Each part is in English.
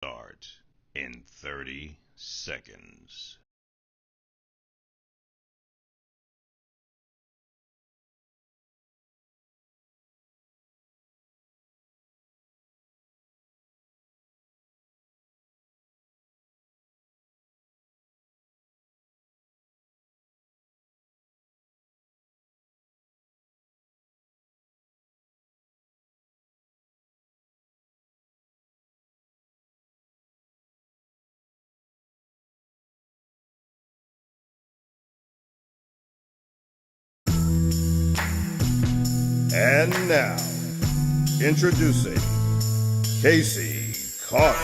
Start in 30 seconds. And now, introducing Casey Carter.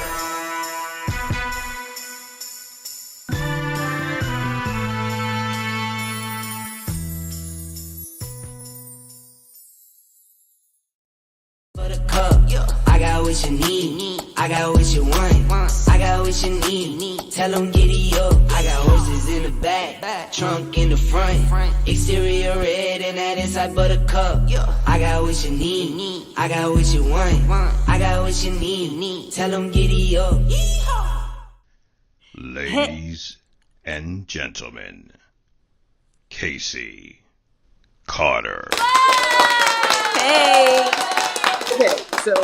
For the cup, I got what you need, I got what you want, I got what you need, tell them giddy up, I got horses in the back, trunk in the front, exterior red and that inside buttercup, I got what you need, I got what you want, I got what you need, tell them giddy up. Ladies and gentlemen, Casey Carter. Hey. Okay, so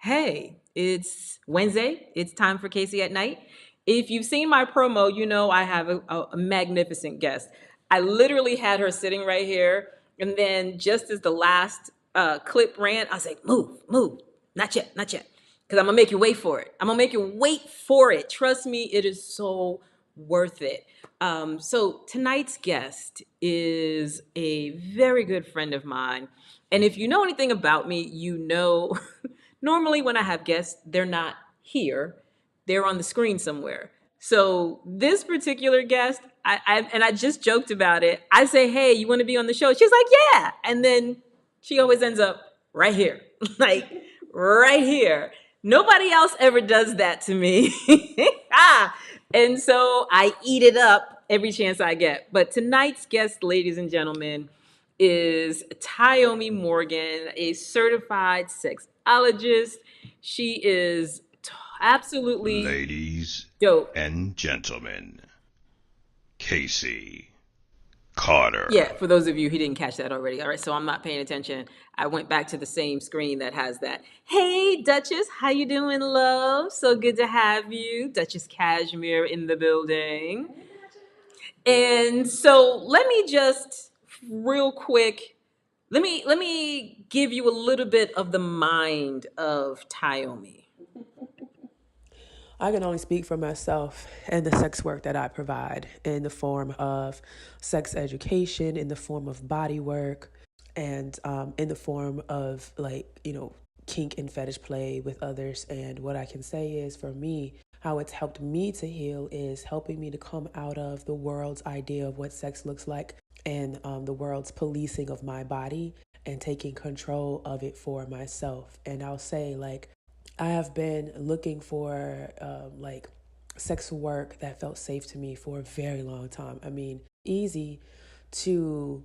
hey, it's Wednesday. It's time for Casey at Night. If you've seen my promo, you know I have a magnificent guest. I literally had her sitting right here, and then just as the last clip ran, I was like, move, not yet, because I'm gonna make you wait for it. I'm gonna make you wait for it. Trust me, it is so worth it. So tonight's guest is a very good friend of mine. And if you know anything about me, you know normally when I have guests, they're not here, they're on the screen somewhere. So this particular guest, I just joked about it. I say, hey, you want to be on the show? She's like, yeah. And then she always ends up right here, like right here. Nobody else ever does that to me. And so I eat it up every chance I get. But tonight's guest, ladies and gentlemen, is Tyomi Morgan, a certified sexologist. She is absolutely Ladies dope. and gentlemen, Casey Carter. Yeah, for those of you who didn't catch that already. All right, so I'm not paying attention. I went back to the same screen that has that. Hey, Duchess, how you doing, love? So good to have you. Duchess Cashmere in the building. And so let me just real quick, let me give you a little bit of the mind of Tyomi. I can only speak for myself and the sex work that I provide in the form of sex education, in the form of body work, and in the form of kink and fetish play with others. And what I can say is for me, how it's helped me to heal is helping me to come out of the world's idea of what sex looks like and the world's policing of my body and taking control of it for myself. And I'll say, I have been looking for sex work that felt safe to me for a very long time. I mean, easy to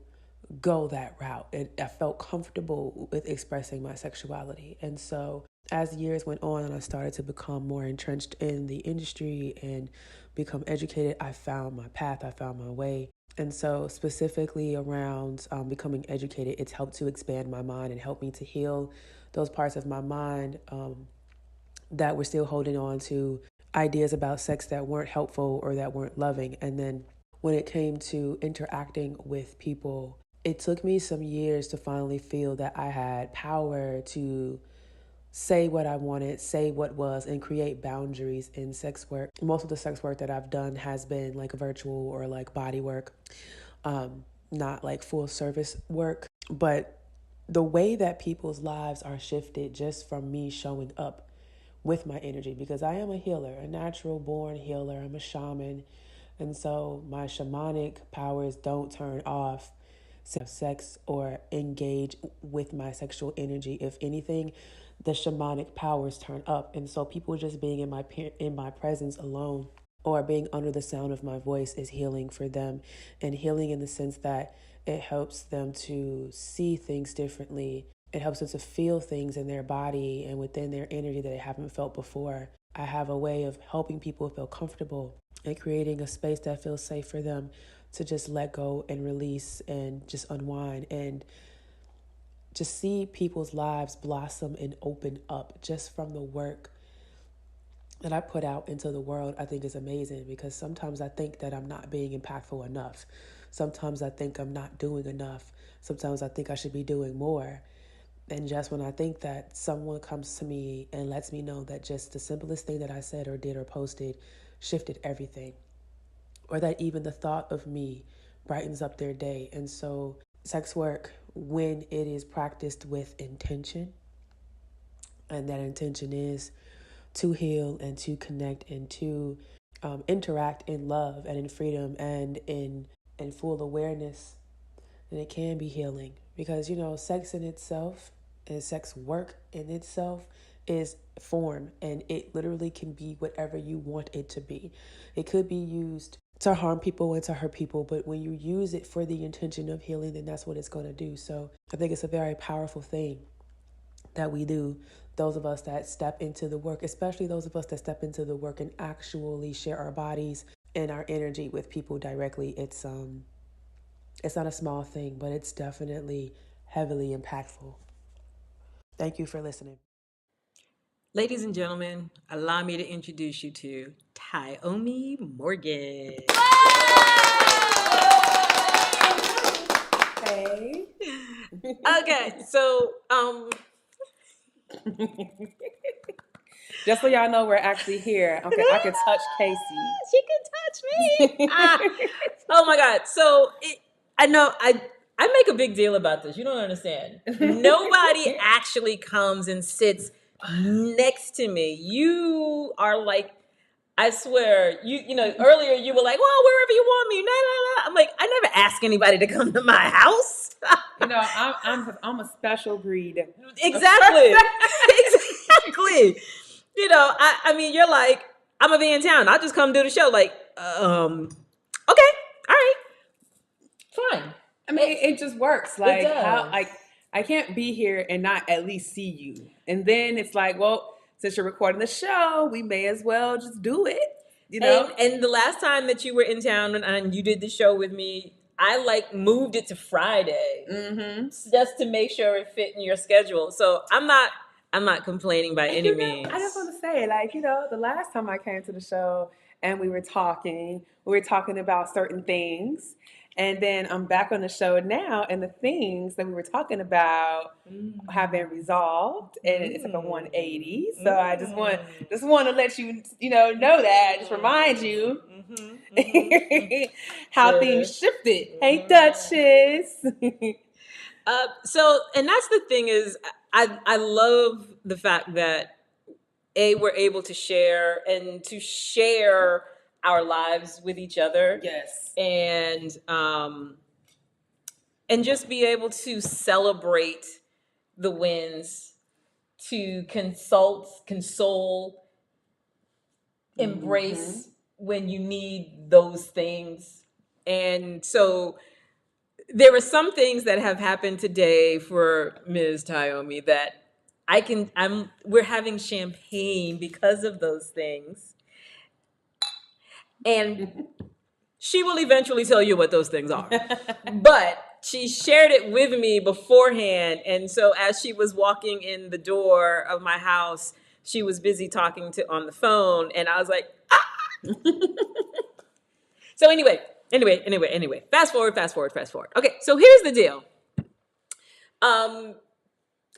go that route. And I felt comfortable with expressing my sexuality. And so as years went on and I started to become more entrenched in the industry and become educated, I found my path, I found my way. And so specifically around becoming educated, it's helped to expand my mind and help me to heal those parts of my mind that were still holding on to ideas about sex that weren't helpful or that weren't loving. And then when it came to interacting with people, it took me some years to finally feel that I had power to say what I wanted, say what was, and create boundaries in sex work. Most of the sex work that I've done has been like virtual or like body work, not like full service work. But the way that people's lives are shifted just from me showing up with my energy, because I am a healer, a natural born healer. I'm a shaman. And so my shamanic powers don't turn off sex or engage with my sexual energy. If anything, the shamanic powers turn up. And so people just being in my presence alone or being under the sound of my voice is healing for them, and healing in the sense that it helps them to see things differently It helps them to feel things in their body and within their energy that they haven't felt before. I have a way of helping people feel comfortable and creating a space that feels safe for them to just let go and release and just unwind and just see people's lives blossom and open up just from the work that I put out into the world. I think is amazing, because sometimes I think that I'm not being impactful enough. Sometimes I think I'm not doing enough. Sometimes I think I should be doing more. And just when I think that, someone comes to me and lets me know that just the simplest thing that I said or did or posted shifted everything, or that even the thought of me brightens up their day. And so sex work, when it is practiced with intention, and that intention is to heal and to connect and to interact in love and in freedom and in full awareness, then it can be healing. Because, sex in itself and sex work in itself is form, and it literally can be whatever you want it to be. It could be used to harm people and to hurt people, but when you use it for the intention of healing, then that's what it's going to do. So I think it's a very powerful thing that we do, those of us that step into the work, especially those of us that step into the work and actually share our bodies and our energy with people directly. It's not a small thing, but it's definitely heavily impactful. Thank you for listening. Ladies and gentlemen, allow me to introduce you to Tyomi Morgan. Hey. Okay, so Just so y'all know, we're actually here. Okay, I can touch Casey. She can touch me. Oh my God! So I know I make a big deal about this. You don't understand. Nobody actually comes and sits next to me. You are like, I swear, earlier you were like, well, wherever you want me. No. I'm like, I never ask anybody to come to my house. I'm a special breed. Exactly. Exactly. I mean, you're like, I'm gonna be in town. I'll just come do the show. Like, okay, all right, fine. I mean, it just works. Like, does. how, like, I can't be here and not at least see you. And then it's like, well, since you're recording the show, we may as well just do it. And the last time that you were in town and you did the show with me, I moved it to Friday, just to make sure it fit in your schedule. So I'm not complaining by any means. I just want to say, the last time I came to the show and we were talking about certain things. And then I'm back on the show now, and the things that we were talking about have been resolved, and it's like a 180. So I just want to let you, know that, just remind you how things shifted. Hey, Duchess. So, and that's the thing is, I love the fact that we're able to share our lives with each other. Yes. And just be able to celebrate the wins, to console, embrace when you need those things. And so there are some things that have happened today for Ms. Tyomi that we're having champagne because of those things. And she will eventually tell you what those things are. But she shared it with me beforehand. And so as she was walking in the door of my house, she was busy talking on the phone. And I was like, ah! So anyway. Fast forward. Okay, so here's the deal. I'm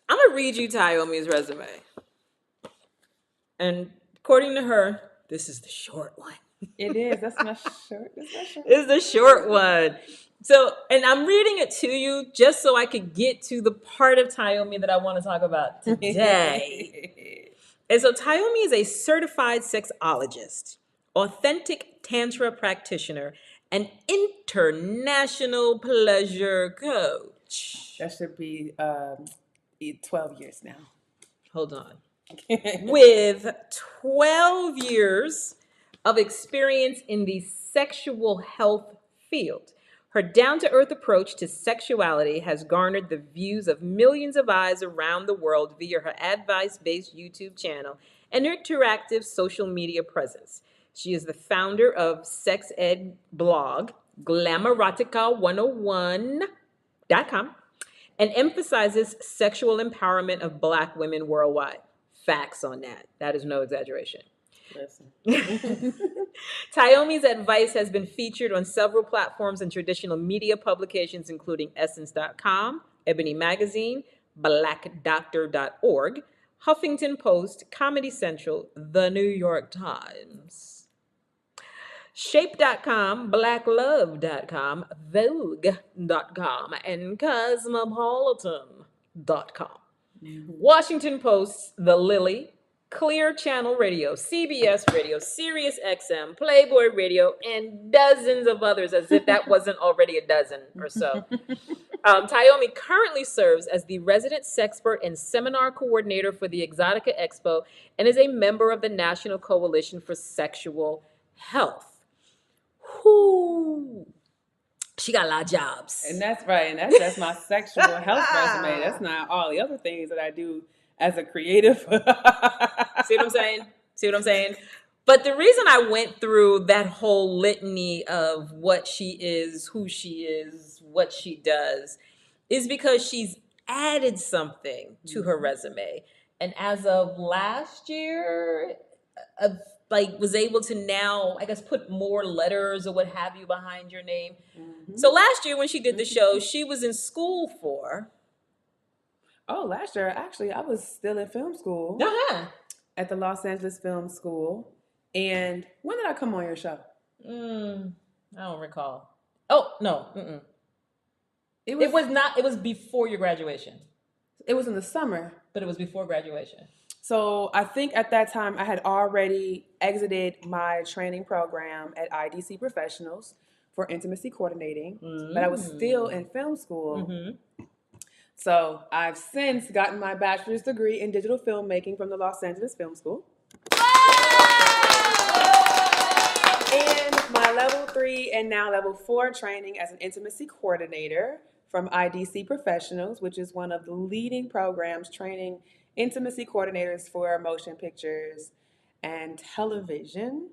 going to read you Tyomi's resume. And according to her, this is the short one. It is. That's my short. It's the short one. So, and I'm reading it to you just so I could get to the part of Tyomi that I want to talk about today. And so Tyomi is a certified sexologist, authentic tantra practitioner, and international pleasure coach. That should be 12 years now. Hold on. With 12 years of experience in the sexual health field, Her down-to-earth approach to sexuality has garnered the views of millions of eyes around the world via her advice-based YouTube channel and interactive social media presence. She is the founder of sex ed blog, Glamouratica101.com, and emphasizes sexual empowerment of Black women worldwide. Facts on that. That is no exaggeration. Listen. Tyomi's advice has been featured on several platforms and traditional media publications, including Essence.com, Ebony Magazine, BlackDoctor.org, Huffington Post, Comedy Central, The New York Times, Shape.com, BlackLove.com, Vogue.com, and Cosmopolitan.com. Washington Post, The Lily, Clear Channel Radio, CBS Radio, Sirius XM, Playboy Radio, and dozens of others, as if that wasn't already a dozen or so. Tyomi currently serves as the resident sexpert and seminar coordinator for the Exxxotica Expo and is a member of the National Coalition for Sexual Health. Whoo! She got a lot of jobs. And that's right. And that's just my sexual health resume. That's not all the other things that I do as a creative. See what I'm saying? See what I'm saying? But the reason I went through that whole litany of what she is, who she is, what she does, is because she's added something to her resume. And as of last year, was able to now, I guess, put more letters or what have you behind your name. Mm-hmm. So last year when she did the show, she was in school for... Oh, last year, actually, I was still in film school at the Los Angeles Film School. And when did I come on your show? I don't recall. Oh, no. It was before your graduation. It was in the summer. But it was before graduation. So I think at that time I had already exited my training program at IDC Professionals for intimacy coordinating, but I was still in film school. Mm-hmm. So I've since gotten my bachelor's degree in digital filmmaking from the Los Angeles Film School. And my level 3 and now level 4 training as an intimacy coordinator from IDC Professionals, which is one of the leading programs training intimacy coordinators for motion pictures and television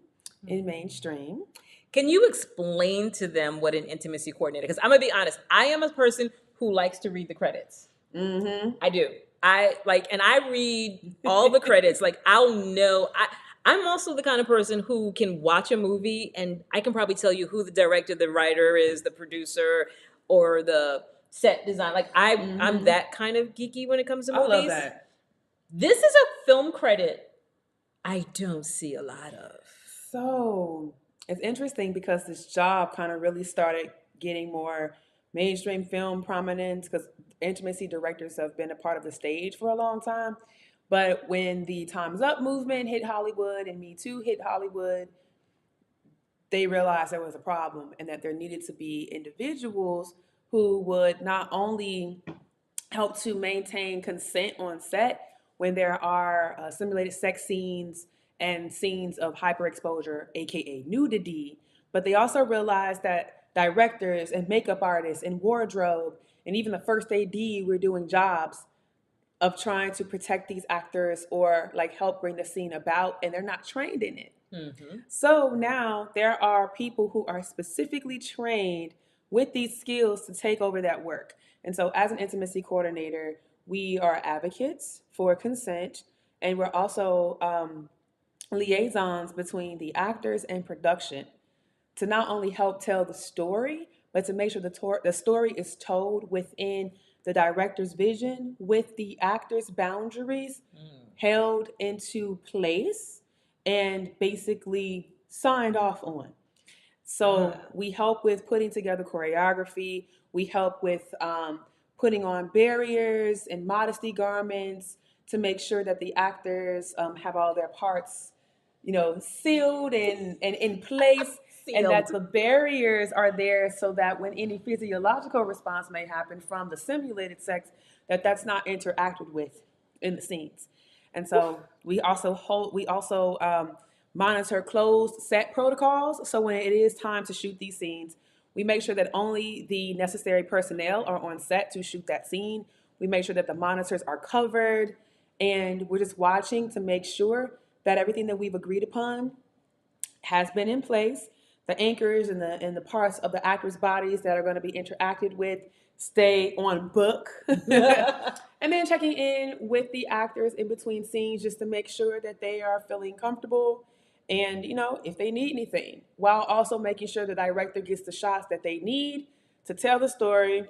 in mainstream. Can you explain to them what an intimacy coordinator? Because I'm gonna be honest, I am a person who likes to read the credits. Mm-hmm. I do. I read all the credits. I'll know. I'm also the kind of person who can watch a movie and I can probably tell you who the director, the writer is, the producer, or the set design. I'm that kind of geeky when it comes to movies. I love that. This is a film credit I don't see a lot of. So it's interesting because this job kind of really started getting more mainstream film prominence because intimacy directors have been a part of the stage for a long time. But when the Time's Up movement hit Hollywood and Me Too hit Hollywood, they realized there was a problem and that there needed to be individuals who would not only help to maintain consent on set when there are simulated sex scenes and scenes of hyperexposure, aka nudity, but they also realized that directors and makeup artists and wardrobe and even the first AD were doing jobs of trying to protect these actors or help bring the scene about, and they're not trained in it. Mm-hmm. So now there are people who are specifically trained with these skills to take over that work. And so as an intimacy coordinator, we are advocates for consent, and we're also liaisons between the actors and production to not only help tell the story, but to make sure the story is told within the director's vision with the actors' boundaries held into place and basically signed off on. So we help with putting together choreography. We help with putting on barriers and modesty garments to make sure that the actors have all their parts, sealed and in place. And that the barriers are there so that when any physiological response may happen from the simulated sex, that's not interacted with in the scenes. And so we also monitor closed set protocols. So when it is time to shoot these scenes, We make sure that only the necessary personnel are on set to shoot that scene. We make sure that the monitors are covered, and we're just watching to make sure that everything that we've agreed upon has been in place. The anchors and the parts of the actors' bodies that are going to be interacted with stay on book. And then checking in with the actors in between scenes just to make sure that they are feeling comfortable and, if they need anything, while also making sure the director gets the shots that they need to tell the story,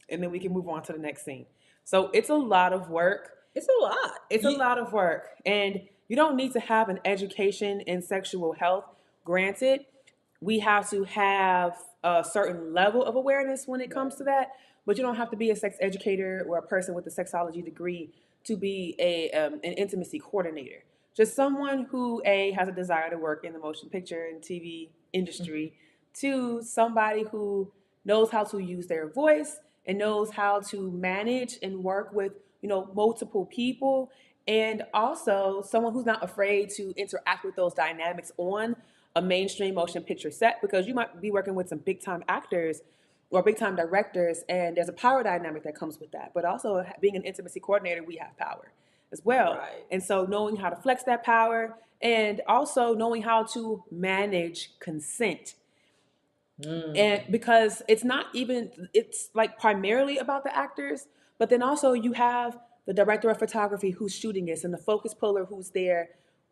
and then we can move on to the next scene. So it's a lot of work. It's a lot. It's a lot of work. And you don't need to have an education in sexual health. Granted, we have to have a certain level of awareness when it comes to that, but you don't have to be a sex educator or a person with a sexology degree to be an intimacy coordinator. Just someone who has a desire to work in the motion picture and TV industry, to somebody who knows how to use their voice and knows how to manage and work with multiple people, and also someone who's not afraid to interact with those dynamics on a mainstream motion picture set, because you might be working with some big time actors or big time directors, and there's a power dynamic that comes with that. But also being an intimacy coordinator, we have power as well. Right. And so knowing how to flex that power, and also knowing how to manage consent. And because it's like primarily about the actors, but then also you have the director of photography who's shooting this, and the focus puller who's there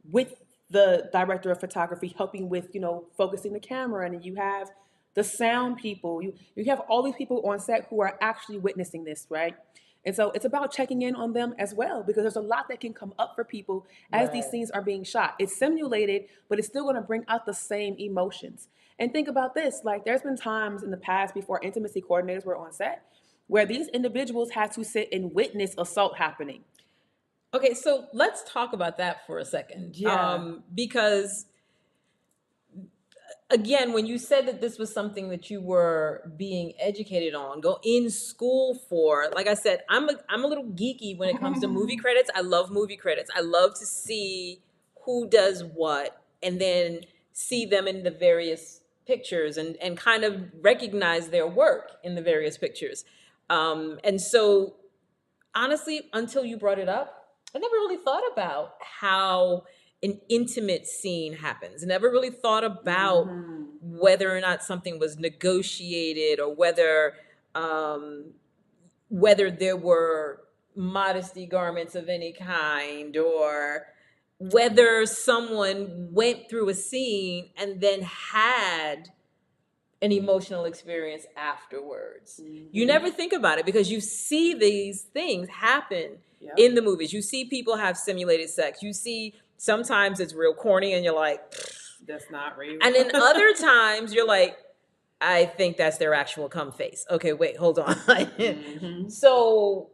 with the director of photography helping with, focusing the camera. And you have the sound people. You have all these people on set who are actually witnessing this, right? And so it's about checking in on them as well, because there's a lot that can come up for people as these scenes are being shot. It's simulated, but it's still going to bring out the same emotions. And think about this, like there's been times in the past before intimacy coordinators were on set where these individuals had to sit and witness assault happening. Okay, so let's talk about that for a second. Yeah. Because again, when you said that this was something that you were being educated on, go in school for, like I said, I'm a little geeky when it comes to movie credits. I love movie credits. I love to see who does what, and then see them in the various pictures and kind of recognize their work in the various pictures. And so honestly, until you brought it up, I never really thought about how an intimate scene happens. I never really thought about whether or not something was negotiated, or whether there were modesty garments of any kind, or whether someone went through a scene and then had an emotional experience afterwards. You never think about it because you see these things happen in the movies. You see people have simulated sex. You see sometimes it's real corny and you're like, that's not real. And then other times you're like, I think that's their actual cum face. Okay, wait, hold on. So,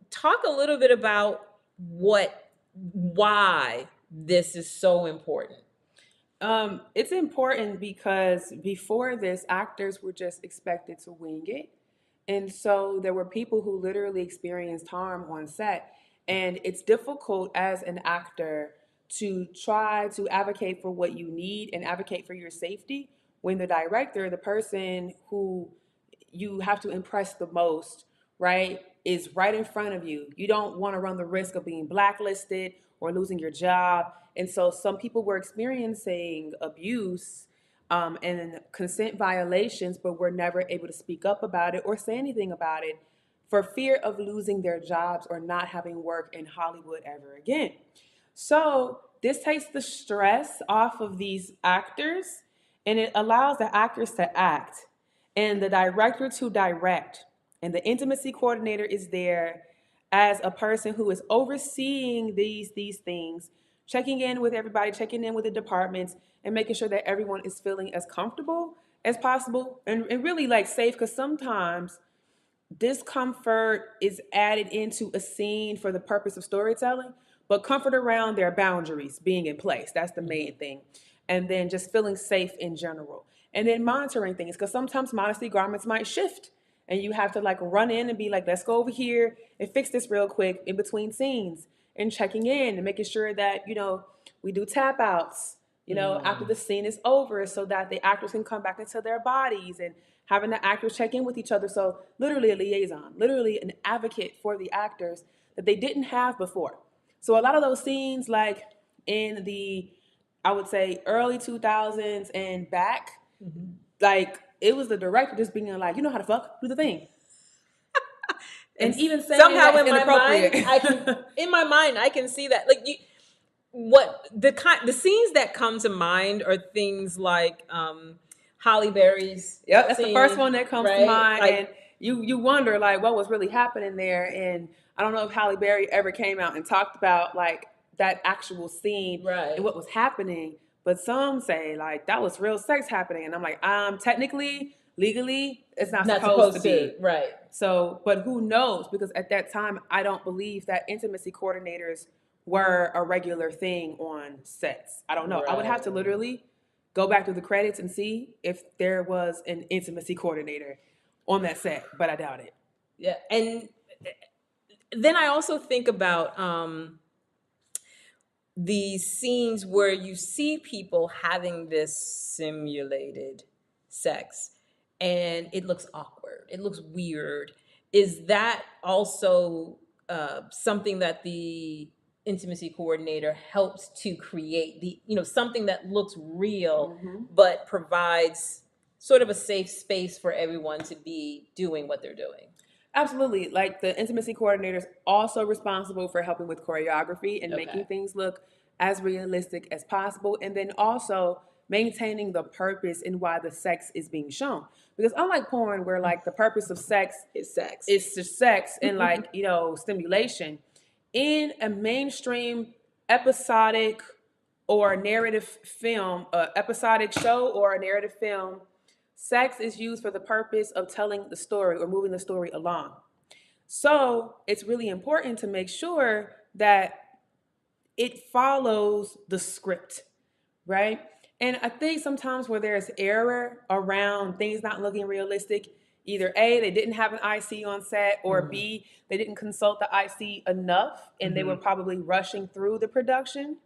talk a little bit about why this is so important. It's important because before this, actors were just expected to wing it. And so there were people who literally experienced harm on set. And it's difficult as an actor to try to advocate for what you need and advocate for your safety when the director, the person who you have to impress the most, right, is right in front of you. You don't want to run the risk of being blacklisted or losing your job. And so some people were experiencing abuse and consent violations, but were never able to speak up about it or say anything about it for fear of losing their jobs or not having work in Hollywood ever again. So this takes the stress off of these actors, and it allows the actors to act and the director to direct. And the intimacy coordinator is there as a person who is overseeing these things, checking in with everybody, checking in with the departments, and making sure that everyone is feeling as comfortable as possible and really like safe, because sometimes discomfort is added into a scene for the purpose of storytelling, but comfort around their boundaries being in place. That's the main thing. And then just feeling safe in general. And then monitoring things, because sometimes modesty garments might shift and you have to like run in and be like, let's go over here and fix this real quick in between scenes, and checking in and making sure that, we do tap outs, after the scene is over, so that the actors can come back into their bodies, and having the actors check in with each other. So literally a liaison, literally an advocate for the actors that they didn't have before. So a lot of those scenes, like in the, I would say, early 2000s and back, like it was the director just being like, you know how to fuck, do the thing. And even saying somehow that's in my mind, inappropriate. I can see that. Like the scenes that come to mind are things like Holly Berry's. Yep, that's the scene, first one that comes to right? mind, Like, and you wonder like what was really happening there. And I don't know if Halle Berry ever came out and talked about like that actual scene Right. and what was happening, but some say like that was real sex happening, and I'm like, technically, legally, it's not supposed to be. Right. So, but who knows? Because at that time, I don't believe that intimacy coordinators were a regular thing on sets. I don't know. I would have to literally go back through the credits and see if there was an intimacy coordinator on that set, but I doubt it. Yeah. And then I also think about these scenes where you see people having this simulated sex and it looks awkward, it looks weird. Is that also something that the intimacy coordinator helps to create, something that looks real but provides sort of a safe space for everyone to be doing what they're doing? Absolutely. Like the intimacy coordinator is also responsible for helping with choreography and making things look as realistic as possible. And then also maintaining the purpose and why the sex is being shown. Because unlike porn, where like the purpose of sex Is sex. is just sex and like, stimulation, in a mainstream episodic or narrative film, episodic show or a narrative film, sex is used for the purpose of telling the story or moving the story along. So it's really important to make sure that it follows the script, right? And I think sometimes where there's error around things not looking realistic, either A, they didn't have an IC on set, or B, they didn't consult the IC enough and they were probably rushing through the production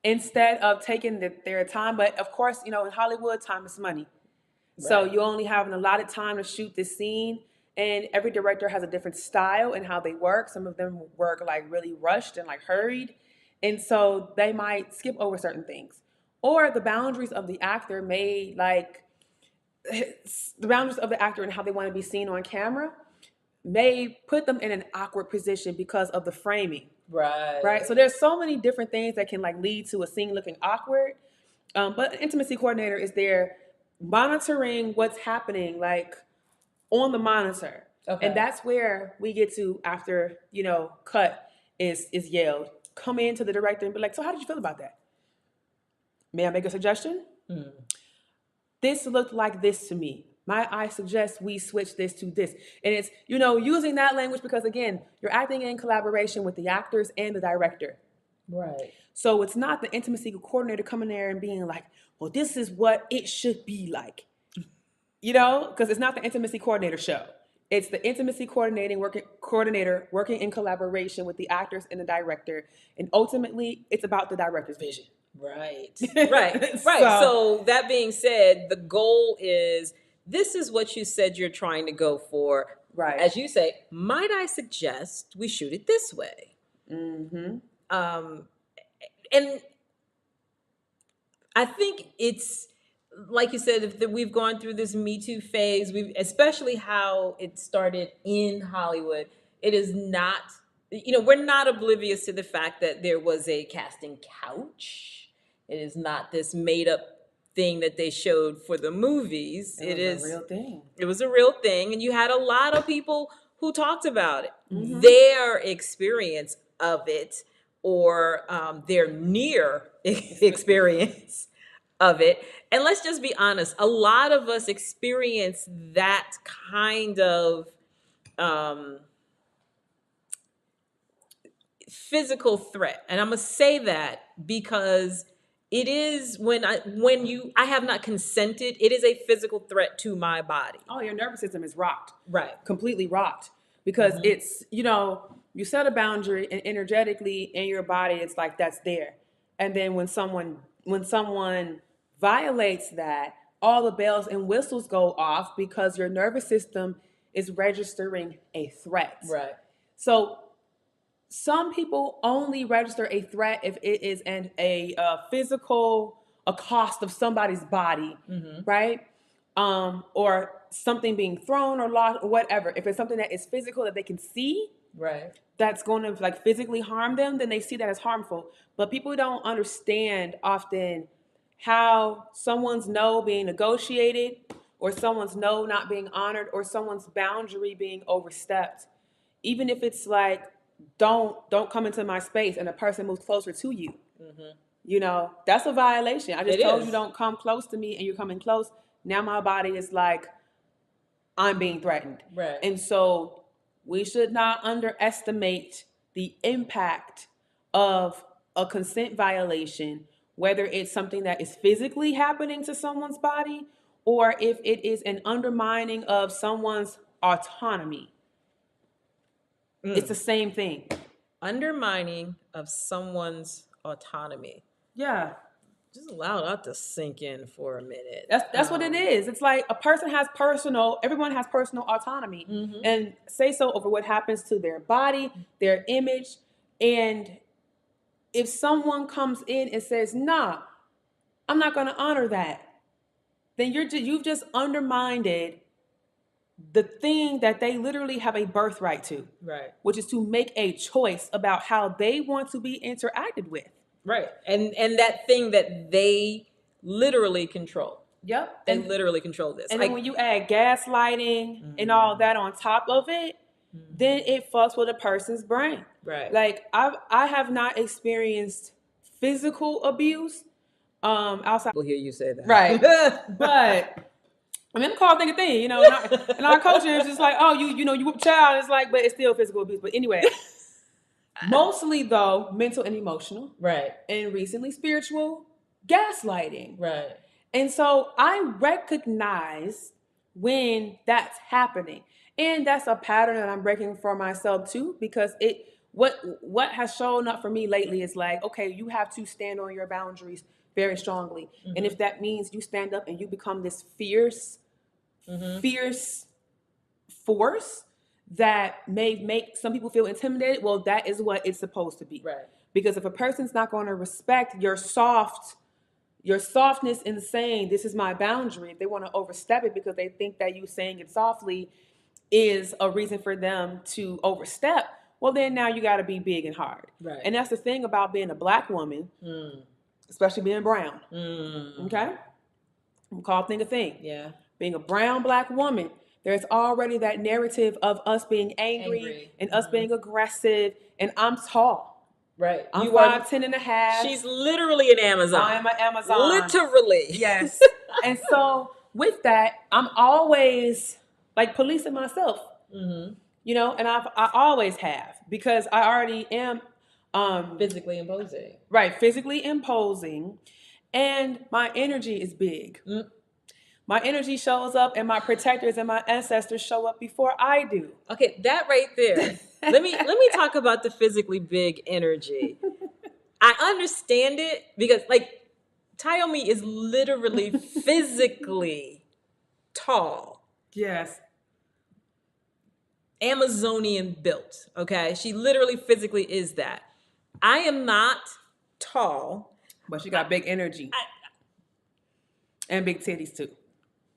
instead of taking their time. But of course, in Hollywood, time is money. So you only have an allotted time to shoot this scene, and every director has a different style and how they work. Some of them work like really rushed and like hurried, and so they might skip over certain things. Or the boundaries of the actor may the boundaries of the actor and how they want to be seen on camera may put them in an awkward position because of the framing. Right. So there's so many different things that can like lead to a scene looking awkward. But an intimacy coordinator is there monitoring what's happening like on the monitor. And that's where we get to, after, cut is yelled, come into the director and be like, so how did you feel about that? May I make a suggestion? This looked like this to me. I suggest we switch this to this. And it's, using that language because, again, you're acting in collaboration with the actors and the director. Right. So it's not the intimacy coordinator coming there and being like, well, this is what it should be like. Because it's not the intimacy coordinator show. It's the intimacy coordinator working in collaboration with the actors and the director. And ultimately, it's about the director's vision. Right. So that being said, the goal is, this is what you said you're trying to go for. Right. As you say, might I suggest we shoot it this way? And I think it's, like you said, that we've gone through this Me Too phase, especially how it started in Hollywood. It is not, we're not oblivious to the fact that there was a casting couch. It is not this made up thing that they showed for the movies. It was a real thing. It was a real thing. And you had a lot of people who talked about it, their experience of it, or their near experience of it. And let's just be honest, a lot of us experience that kind of physical threat. And I'm going to say that because it is when I have not consented, it is a physical threat to my body. Oh, your nervous system is rocked. Right. Completely rocked. Because it's, you set a boundary and energetically in your body, it's like that's there. And then when someone when someone violates that, all the bells and whistles go off because your nervous system is registering a threat. Right. So some people only register a threat if it is a physical accost of somebody's body, right? Or something being thrown or lost or whatever. If it's something that is physical that they can see, right, that's going to like physically harm them, then they see that as harmful. But people don't understand often how someone's no being negotiated, or someone's no not being honored, or someone's boundary being overstepped. Even if it's like, don't come into my space, and a person moves closer to you. You know, that's a violation. I just told you don't come close to me, and you're coming close. Now my body is like, I'm being threatened. Right. And so we should not underestimate the impact of a consent violation, whether it's something that is physically happening to someone's body, or if it is an undermining of someone's autonomy. It's the same thing. Undermining of someone's autonomy. Yeah. Just allow that to sink in for a minute. That's what it is. It's like a person has everyone has personal autonomy, and say so over what happens to their body, their image. And if someone comes in and says, nah, I'm not going to honor that, then you've just undermined the thing that they literally have a birthright to, right? Which is to make a choice about how they want to be interacted with, right? And that thing that they literally control. Yep, they literally control this. And then when you add gaslighting and all that on top of it, then it fucks with a person's brain, right? Like I have not experienced physical abuse outside. People hear you say that, right? But I mean, I'm called thing a thing, you know, and our culture is just like, oh, you know, you a child. It's like, but it's still physical abuse. But anyway, mostly though, mental and emotional, right? And recently spiritual gaslighting, right? And so I recognize when that's happening, and that's a pattern that I'm breaking for myself too, because what has shown up for me lately is like, okay, you have to stand on your boundaries very strongly, and if that means you stand up and you become this fierce force that may make some people feel intimidated, well, that is what it's supposed to be. Right. Because if a person's not going to respect your softness in saying, this is my boundary, if they want to overstep it because they think that you saying it softly is a reason for them to overstep, well, then now you got to be big and hard. Right. And that's the thing about being a Black woman, especially being brown. Okay? I'm called thing a thing. Yeah. Being a brown Black woman, there's already that narrative of us being angry. And us being aggressive, and I'm tall. Right. I'm 5'10" and a half. She's literally an Amazon. I am an Amazon. Literally. Yes. And so with that, I'm always like policing myself. You know, and I always have, because I already am physically imposing. Right, physically imposing, and my energy is big. My energy shows up, and my protectors and my ancestors show up before I do. Okay, that right there. let me talk about the physically big energy. I understand it because, like, Tyomi is literally physically tall. Yes. Amazonian built. Okay, she literally physically is that. I am not tall, but she got big energy and big titties too.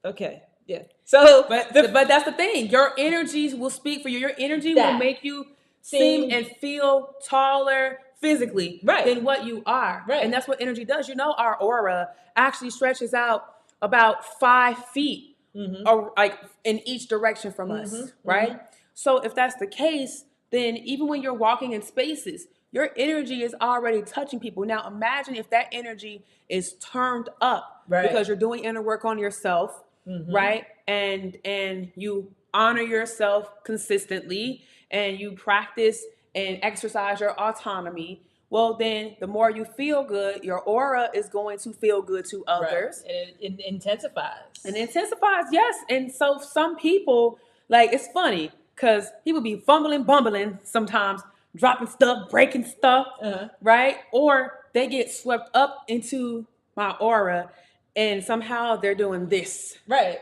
Okay, yeah. So, but that's the thing. Your energy will speak for you. Your energy will make you seem and feel taller physically than what you are. Right. And that's what energy does. You know, our aura actually stretches out about 5 feet, or like in each direction from us. Right. So if that's the case, then even when you're walking in spaces, your energy is already touching people. Now imagine if that energy is turned up because you're doing inner work on yourself. Right. And you honor yourself consistently, and you practice and exercise your autonomy. Well, then the more you feel good, your aura is going to feel good to others. Right. And it intensifies. And intensifies, yes. And so some people, like, it's funny because people be bumbling sometimes, dropping stuff, breaking stuff, right? Or they get swept up into my aura, and somehow they're doing this. Right.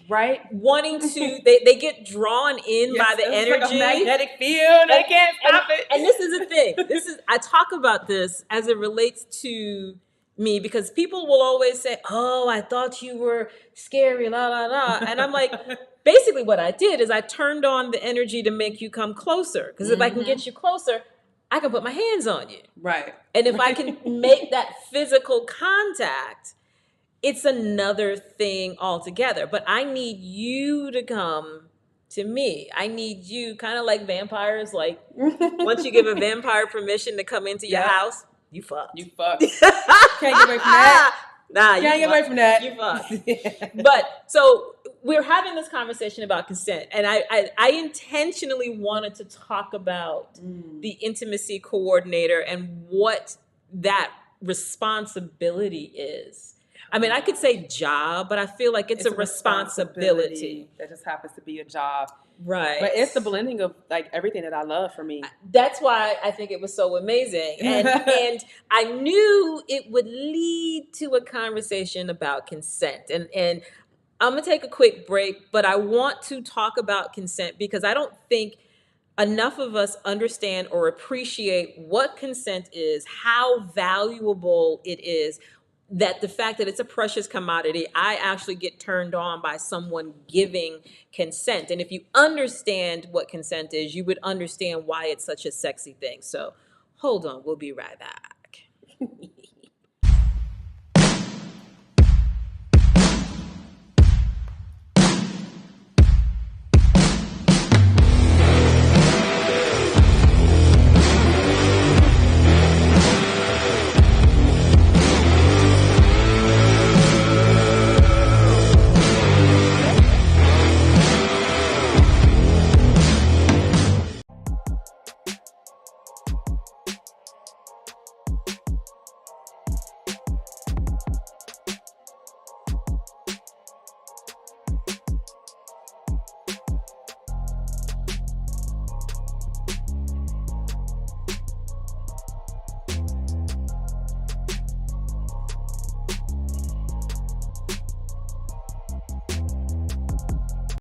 Right? Wanting to, they get drawn in by the it's energy. like a magnetic field. They can't stop it. And this is the thing. I talk about this as it relates to me, because people will always say, "Oh, I thought you were scary, la la la," and I'm like, basically, what I did is I turned on the energy to make you come closer. Because if I can get you closer, I can put my hands on you. Right. And if I can make that physical contact, it's another thing altogether. But I need you to come to me. I need you, kind of like vampires. Like, once you give a vampire permission to come into your house, you fucked. You fucked. Can't get away from that. Nah, Can't get away from that. You fucked. But so we're having this conversation about consent, and I intentionally wanted to talk about the intimacy coordinator and what that responsibility is. I mean, I could say job, but I feel like it's a responsibility. That just happens to be a job. Right. But it's the blending of like everything that I love for me. That's why I think it was so amazing. And I knew it would lead to a conversation about consent. And I'm going to take a quick break, but I want to talk about consent because I don't think enough of us understand or appreciate what consent is, how valuable it is, that the fact that it's a precious commodity. I actually get turned on by someone giving consent. And if you understand what consent is, you would understand why it's such a sexy thing. So hold on, we'll be right back.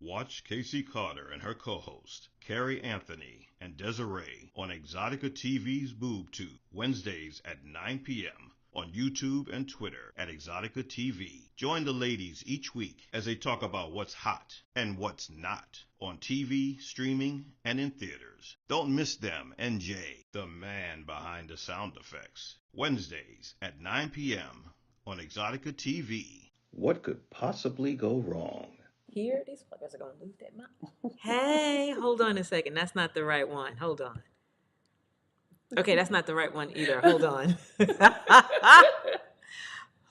Watch Casey Carter and her co-host, Carrie Anthony and Desiree, on Exxxotica TV's BoobTube, Wednesdays at 9 p.m. on YouTube and Twitter at Exxxotica TV. Join the ladies each week as they talk about what's hot and what's not on TV, streaming, and in theaters. Don't miss them, NJ, the man behind the sound effects. Wednesdays at 9 p.m. on Exxxotica TV. What could possibly go wrong? Here, these fuckers are going to lose their mind. Hey, hold on a second. That's not the right one. Hold on. Okay, that's not the right one either. Hold on.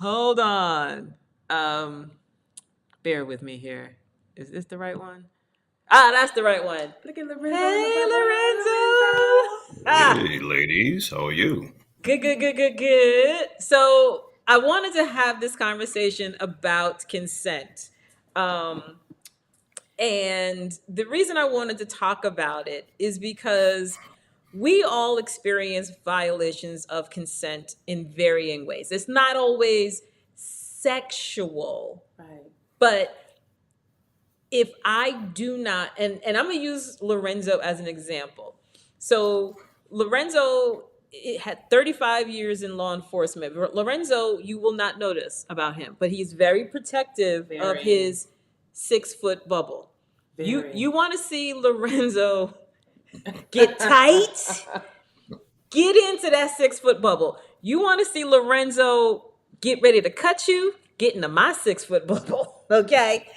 Hold on. Bear with me here. Is this the right one? Ah, that's the right one. Look at Lorenzo. Hey, Lorenzo. Hey, ladies. How are you? Good. So I wanted to have this conversation about consent. And the reason I wanted to talk about it is because we all experience violations of consent in varying ways. It's not always sexual, Right. but if I do not, and I'm going to use Lorenzo as an example. So Lorenzo had 35 years in law enforcement. Lorenzo, you will not notice about him, but he's very protective of his 6-foot bubble. You want to see Lorenzo get tight? Get into that 6-foot bubble. You want to see Lorenzo get ready to cut you? Get into my 6-foot bubble, okay?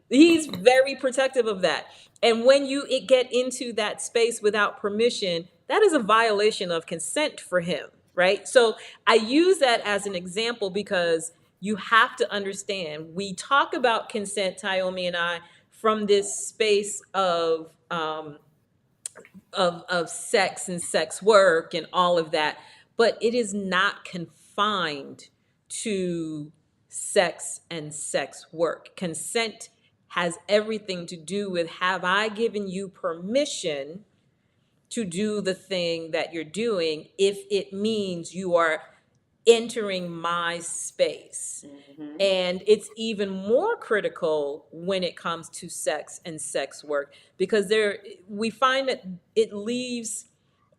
He's very protective of that. And when you get into that space without permission, that is a violation of consent for him, right? So I use that as an example because you have to understand, we talk about consent, Tyomi and I, from this space of sex and sex work and all of that, but it is not confined to sex and sex work. Consent has everything to do with, have I given you permission to do the thing that you're doing, if it means you are entering my space. And it's even more critical when it comes to sex and sex work, because we find that it leaves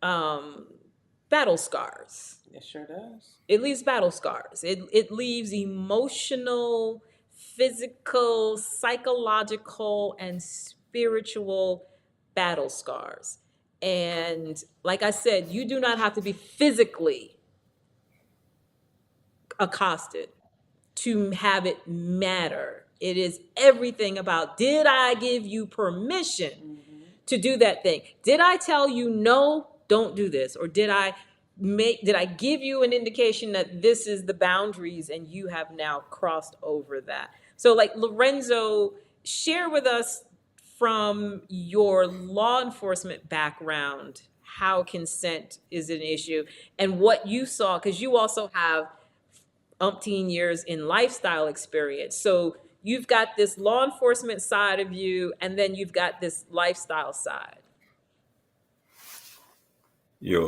battle scars. It sure does. It leaves battle scars. It leaves emotional, physical, psychological, and spiritual battle scars. And like I said, you do not have to be physically accosted to have it matter. It is everything about, did I give you permission to do that thing? Did I tell you no, don't do this? Or did I give you an indication that this is the boundaries and you have now crossed over that? So like Lorenzo, share with us from your law enforcement background how consent is an issue and what you saw, because you also have umpteen years in lifestyle experience. So you've got this law enforcement side of you, and then you've got this lifestyle side.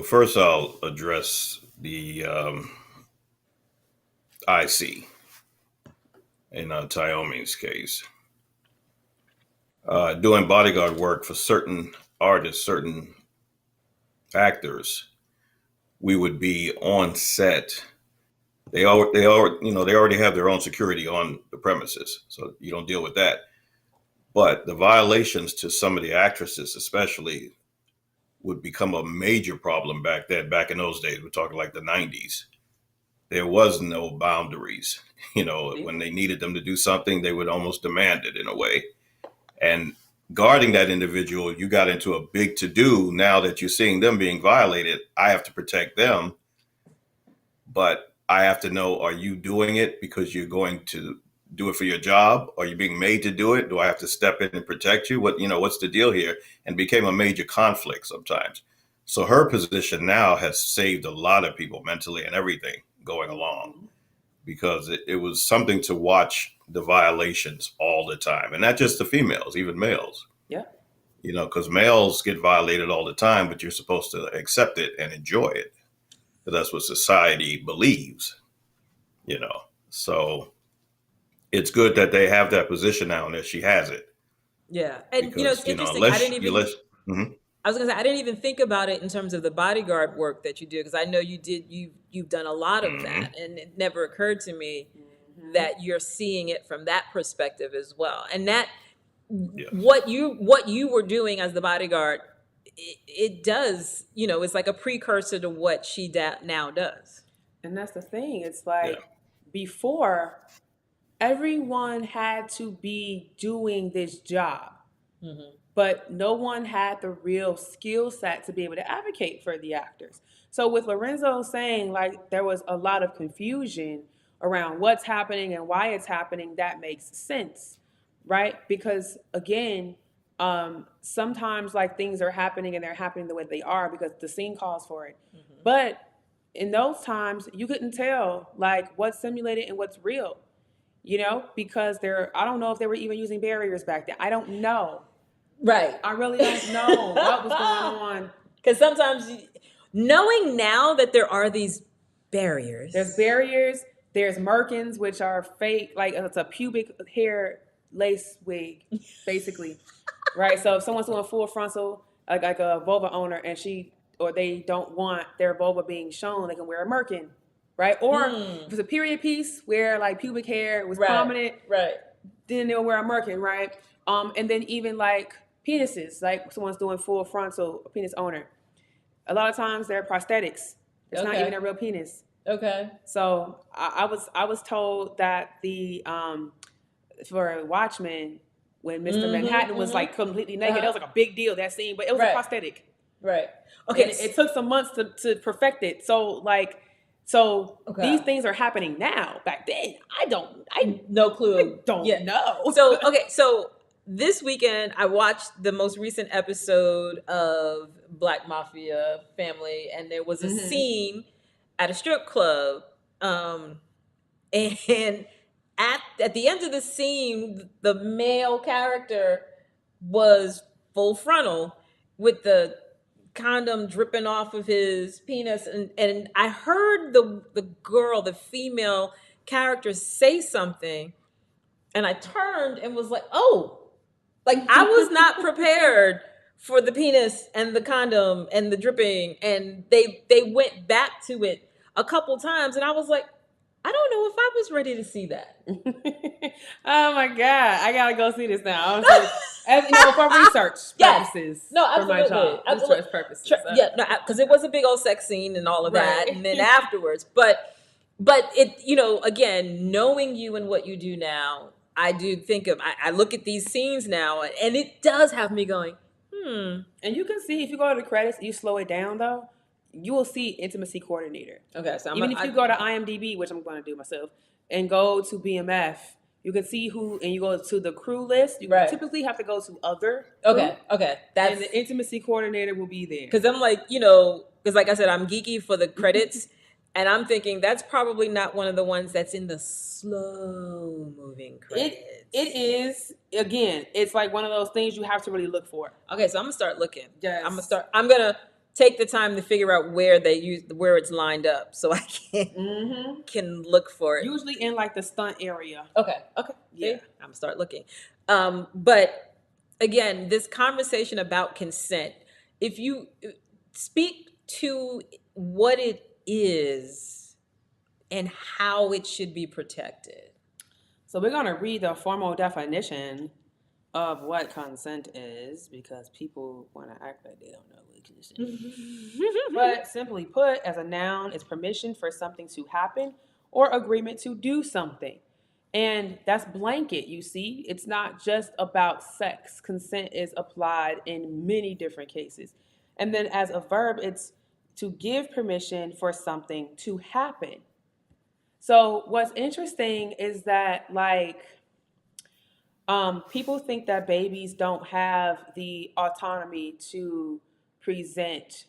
First I'll address the IC in Tyomi's case. Doing bodyguard work for certain artists, certain actors, we would be on set. They already have their own security on the premises, so you don't deal with that. But the violations to some of the actresses, especially, would become a major problem back then. Back in those days, we're talking like the 90s. There was no boundaries. When they needed them to do something, they would almost demand it in a way. And guarding that individual, you got into a big to-do. Now that you're seeing them being violated, I have to protect them. But I have to know, are you doing it because you're going to do it for your job? Are you being made to do it? Do I have to step in and protect you? What's the deal here? And became a major conflict sometimes. So her position now has saved a lot of people mentally and everything going along, because it was something to watch the violations all the time. And not just the females, even males. Yeah. Because males get violated all the time, but you're supposed to accept it and enjoy it. That's what society believes, So it's good that they have that position now and that she has it. Yeah. And because, it's interesting. I was gonna say, I didn't even think about it in terms of the bodyguard work that you do, because I know you've done a lot of that, and it never occurred to me that you're seeing it from that perspective as well. And that what you were doing as the bodyguard, it does, it's like a precursor to what she now does. And that's the thing. It's like before, everyone had to be doing this job, but no one had the real skill set to be able to advocate for the actors. So with Lorenzo saying like there was a lot of confusion around what's happening and why it's happening, that makes sense, right? Because again, sometimes like things are happening and they're happening the way they are because the scene calls for it. But in those times, you couldn't tell like what's simulated and what's real, because I don't know if they were even using barriers back then. I don't know. Right. I really don't know what was going on. Because sometimes knowing now that there are these barriers. There's barriers. There's merkins, which are fake, like it's a pubic hair lace wig, basically. Right, so if someone's doing full frontal, like a vulva owner, and they don't want their vulva being shown, they can wear a merkin, right? Or if it's a period piece where like pubic hair was prominent, right, then they'll wear a merkin, right? And then even like penises, like someone's doing full frontal, a penis owner, a lot of times they're prosthetics. It's not even a real penis. Okay. So I was told that for Watchmen, when Mr. Manhattan was like completely naked, that was like a big deal, that scene, but it was a prosthetic. Right. Okay. And it took some months to perfect it. So these things are happening now. Back then, I no clue. I don't know. So this weekend I watched the most recent episode of Black Mafia Family, and there was a scene at a strip club, and at the end of the scene, the male character was full frontal with the condom dripping off of his penis, and I heard the female character say something, and I turned and was like, oh, like I was not prepared for the penis and the condom and the dripping, and they went back to it a couple times, and I was like, I don't know if I was ready to see that. Oh my God, I gotta go see this now. As you know, for research purposes. No, absolutely. For my job, research purposes. Because it was a big old sex scene and all of that, and then afterwards. But it, again, knowing you and what you do now, I do think of. I look at these scenes now, and it does have me going, And you can see if you go to the credits, you slow it down though, you will see intimacy coordinator. Okay, so if you go to IMDb, which I'm going to do myself, and go to BMF, you can see who, and you go to the crew list. You typically have to go to other. Okay. And the intimacy coordinator will be there. Because I'm like, because like I said, I'm geeky for the credits, and I'm thinking that's probably not one of the ones that's in the slow moving credits. It is. Again, it's like one of those things you have to really look for. Okay, so I'm gonna start looking. Yes. I'm gonna take the time to figure out where it's lined up, so I can look for it. Usually in like the stunt area. Okay. Yeah, I'm gonna start looking. But again, this conversation about consent, if you speak to what it is and how it should be protected. So we're gonna read the formal definition of what consent is, because people want to act like they don't know what consent is. But simply put, as a noun, it's permission for something to happen or agreement to do something. And that's blanket, you see. It's not just about sex. Consent is applied in many different cases. And then as a verb, it's to give permission for something to happen. So what's interesting is that, like, people think that babies don't have the autonomy to present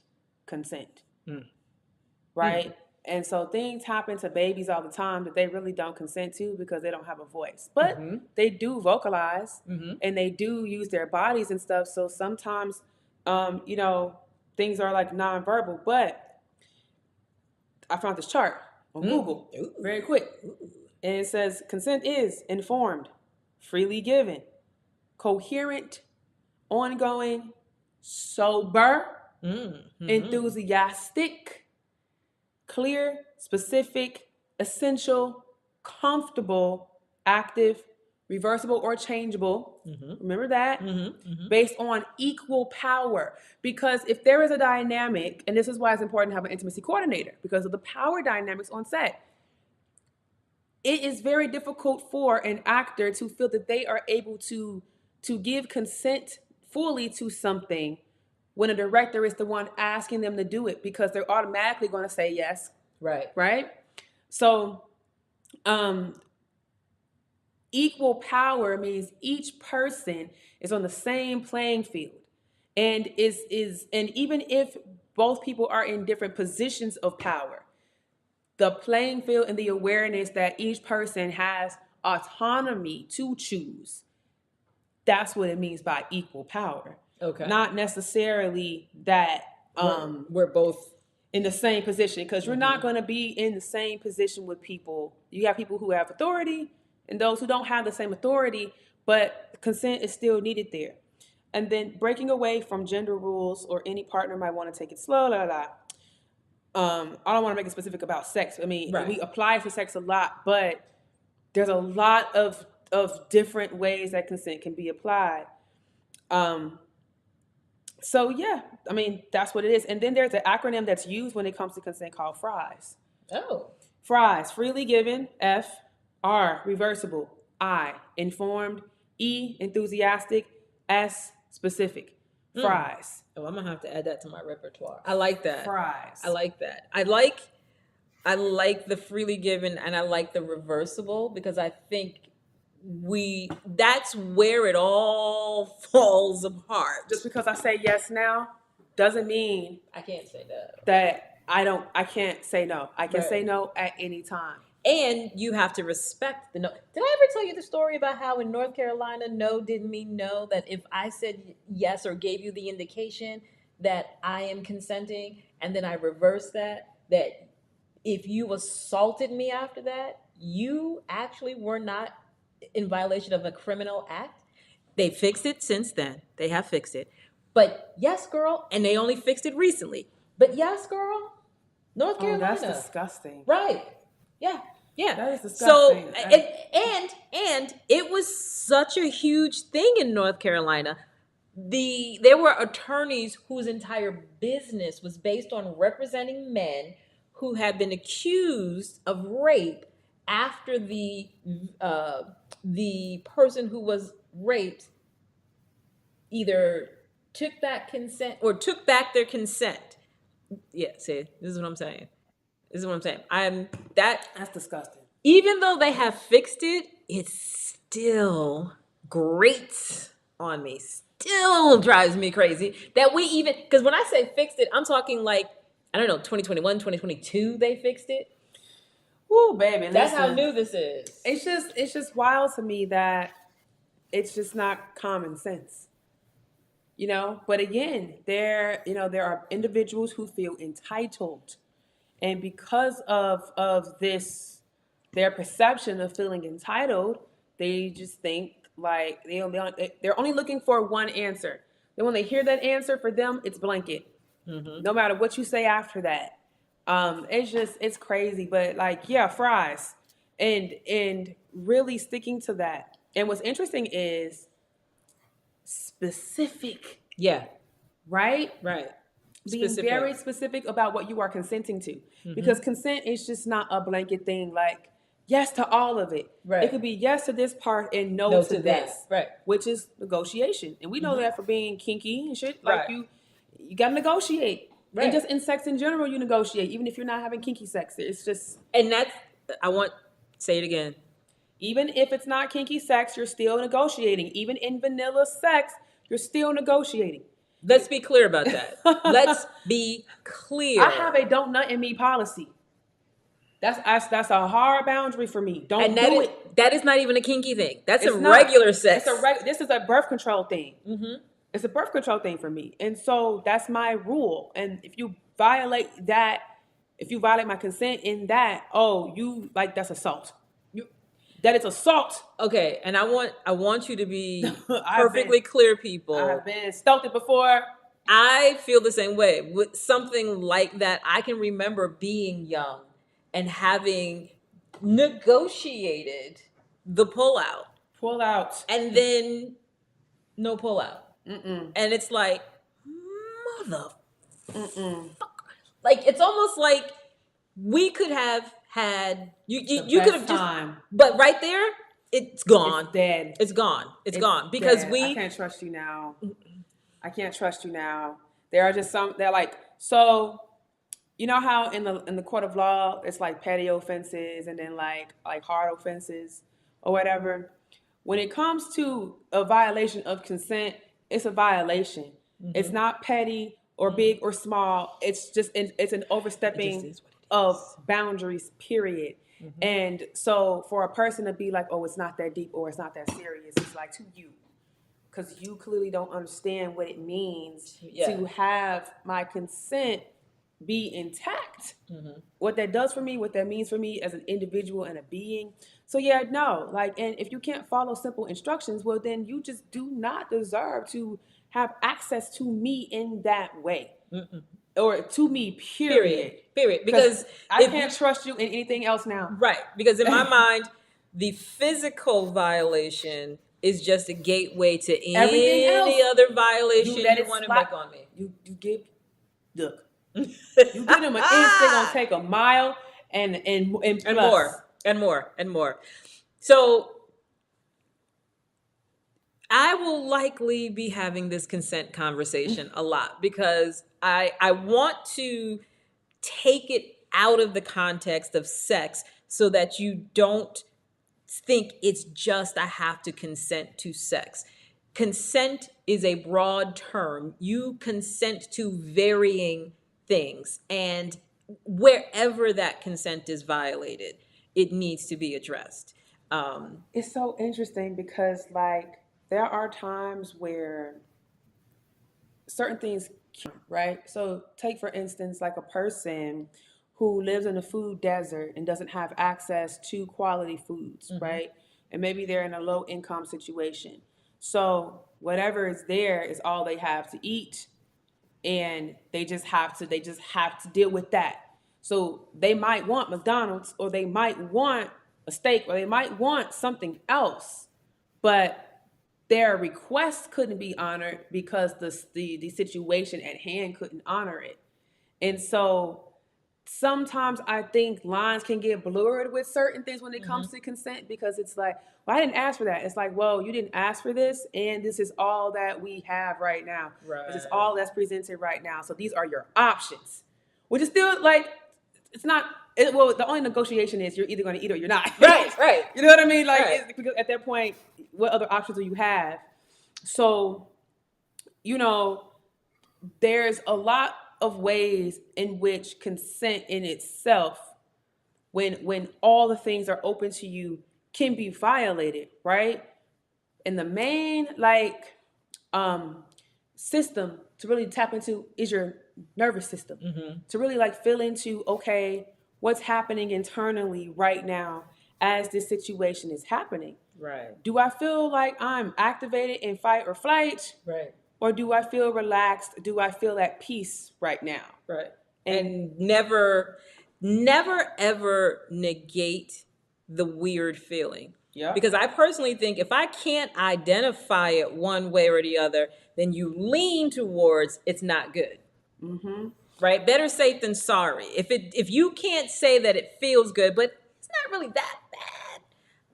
consent, right? And so things happen to babies all the time that they really don't consent to because they don't have a voice. But they do vocalize and they do use their bodies and stuff. So sometimes, things are like nonverbal. But I found this chart on Google very quick. And it says consent is informed, freely given, coherent, ongoing, sober, enthusiastic, clear, specific, essential, comfortable, active, reversible or changeable. Remember that? Based on equal power. Because if there is a dynamic, and this is why it's important to have an intimacy coordinator, because of the power dynamics on set, it is very difficult for an actor to feel that they are able to give consent fully to something when a director is the one asking them to do it, because they're automatically going to say yes. Right? So equal power means each person is on the same playing field, and and even if both people are in different positions of power, the playing field and the awareness that each person has autonomy to choose. That's what it means by equal power. Okay. Not necessarily that we're both in the same position, because you're not going to be in the same position with people. You have people who have authority and those who don't have the same authority, but consent is still needed there. And then breaking away from gender rules, or any partner might want to take it slow, I don't want to make it specific about sex. I mean, we apply for sex a lot, but there's a lot of different ways that consent can be applied. So yeah, I mean, that's what it is. And then there's an acronym that's used when it comes to consent called FRIES. FRIES, freely given, F, R, reversible, I, informed, E, enthusiastic, S, specific. FRIES. Oh, I'm gonna have to add that to my repertoire. I like that. FRIES. I like that. I like the freely given, and I like the reversible, because I think that's where it all falls apart. Just because I say yes now doesn't mean I can't say no. That I can't say no. I can say no at any time. And you have to respect the no. Did I ever tell you the story about how in North Carolina, no didn't mean no? That if I said yes or gave you the indication, that I am consenting, and then I reverse that if you assaulted me after that, you actually were not in violation of a criminal act. They fixed it since then. They have fixed it. But yes, girl, and they only fixed it recently. But yes, girl, North Oh, that's Carolina. disgusting. Right. Yeah. Yeah. That is So disgusting. and it was such a huge thing in North Carolina. There were attorneys whose entire business was based on representing men who had been accused of rape after the person who was raped either took that consent or took back their consent. Yeah, see, this is what I'm saying. This is what I'm saying. That's disgusting. Even though they have fixed it, it's still grates on me. Still drives me crazy that we even, because when I say fixed it, I'm talking like, I don't know, 2021, 2022, they fixed it. Woo, baby. That's how new this is. It's just wild to me that it's just not common sense. You know, but again, there are individuals who feel entitled, and because of this, their perception of feeling entitled, they just think like they're only looking for one answer. And when they hear that answer, for them, it's blanket. Mm-hmm. No matter what you say after that, it's crazy. But like, yeah, fries, and really sticking to that. And what's interesting is specific. Yeah. Right? Right. Being Specific. very specific about what you are consenting to. Mm-hmm. Because consent is just not a blanket thing like yes to all of it. Right. It could be yes to this part and no to this. Right. Which is negotiation. And we know that for being kinky and shit. Like you gotta negotiate. Right. And just in sex in general, you negotiate, even if you're not having kinky sex. It's just say it again. Even if it's not kinky sex, you're still negotiating. Even in vanilla sex, you're still negotiating. Let's be clear about that. Let's be clear. I have a don't nut in me policy. That's a hard boundary for me. Don't do it. That is not even a kinky thing. That's a regular sex. This is a birth control thing. Mm-hmm. It's a birth control thing for me. And so that's my rule. And if you violate that, if you violate my consent in that, that's assault. That it's assault. Okay, and I want you to be perfectly clear, people. I've been assaulted before. I feel the same way. With something like that, I can remember being young and having negotiated the pullout. Pull out. And then no pullout. Mm-mm. And it's like, motherfucker. Like, it's almost like we could have had you could have just, but right there it's gone. It's dead. It's gone. It's gone because dead. I can't trust you now. I can't trust you now. There are just some. They're like, so you know how in the court of law it's like petty offenses and then like hard offenses or whatever. When it comes to a violation of consent, it's a violation. Mm-hmm. It's not petty or big or small. It's just it's an overstepping of boundaries, period. Mm-hmm. And so for a person to be like, oh, it's not that deep or it's not that serious, it's like to you. Because you clearly don't understand what it means to have my consent be intact. Mm-hmm. What that does for me, what that means for me as an individual and a being. So and if you can't follow simple instructions, well, then you just do not deserve to have access to me in that way. Mm-mm. Or to me, period. Because I can't trust you in anything else now. Right. Because in my mind, the physical viation is just a gateway to any other violation you want to make on me. You give them an inch, they're gonna take a mile and more. So I will likely be having this consent conversation a lot because I want to take it out of the context of sex so that you don't think it's just I have to consent to sex. Consent is a broad term. You consent to varying things, and wherever that consent is violated, it needs to be addressed. It's so interesting because there are times where certain things right? So take, for instance, like a person who lives in a food desert and doesn't have access to quality foods, right? And maybe they're in a low income situation. So whatever is there is all they have to eat, and they just have to deal with that. So they might want McDonald's, or they might want a steak, or they might want something else, but their request couldn't be honored because the situation at hand couldn't honor it. And so sometimes I think lines can get blurred with certain things when it comes to consent, because it's like, well, I didn't ask for that. It's like, well, you didn't ask for this, and this is all that we have right now. Right. This is all that's presented right now. So these are your options, which is still like, it's not. Well, the only negotiation is you're either going to eat or you're not. Right. You know what I mean? Like, Right. because at that point, what other options do you have? So, you know, there's a lot of ways in which consent in itself, when all the things are open to you, can be violated, right? And the main system to really tap into is your nervous system. To really feel into, okay, what's happening internally right now as this situation is happening. Right. Do I feel like I'm activated in fight or flight? Right. Or do I feel relaxed? Do I feel at peace right now? Right. And never ever negate the weird feeling. Yeah. Because I personally think if I can't identify it one way or the other, then you lean towards it's not good. Right? Better safe than sorry. If you can't say that it feels good, but it's not really that bad,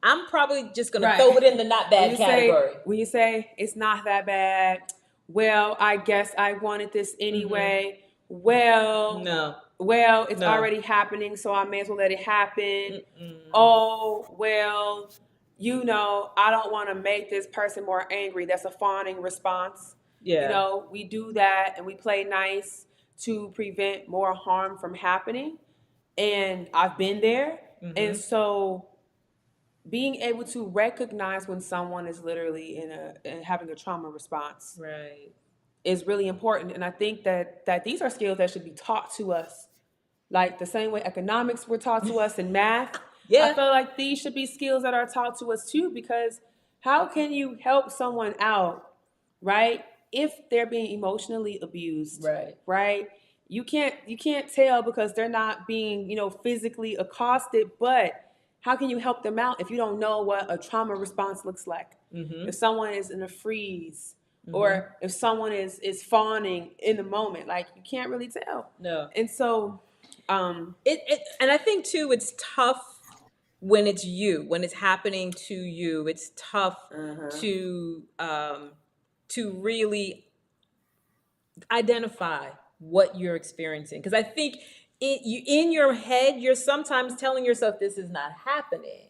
I'm probably just going to throw it in the not bad category. When you say it's not that bad, well, I guess I wanted this anyway. Well, it's already happening, so I may as well let it happen. Oh, well, I don't want to make this person more angry. That's a fawning response. Yeah. We do that and we play nice to prevent more harm from happening. And I've been there. And so being able to recognize when someone is literally having a trauma response, right, is really important. And I think that these are skills that should be taught to us, like the same way economics were taught to us in math. Yeah. I feel like these should be skills that are taught to us too, because how can you help someone out, right, if they're being emotionally abused? Right? You can't tell because they're not being, physically accosted, but how can you help them out if you don't know what a trauma response looks like? If someone is in a freeze, or if someone is fawning in the moment, you can't really tell. No. And so, and I think too, it's tough when it's when it's happening to you. It's tough to really identify what you're experiencing, because I think in your head you're sometimes telling yourself this is not happening,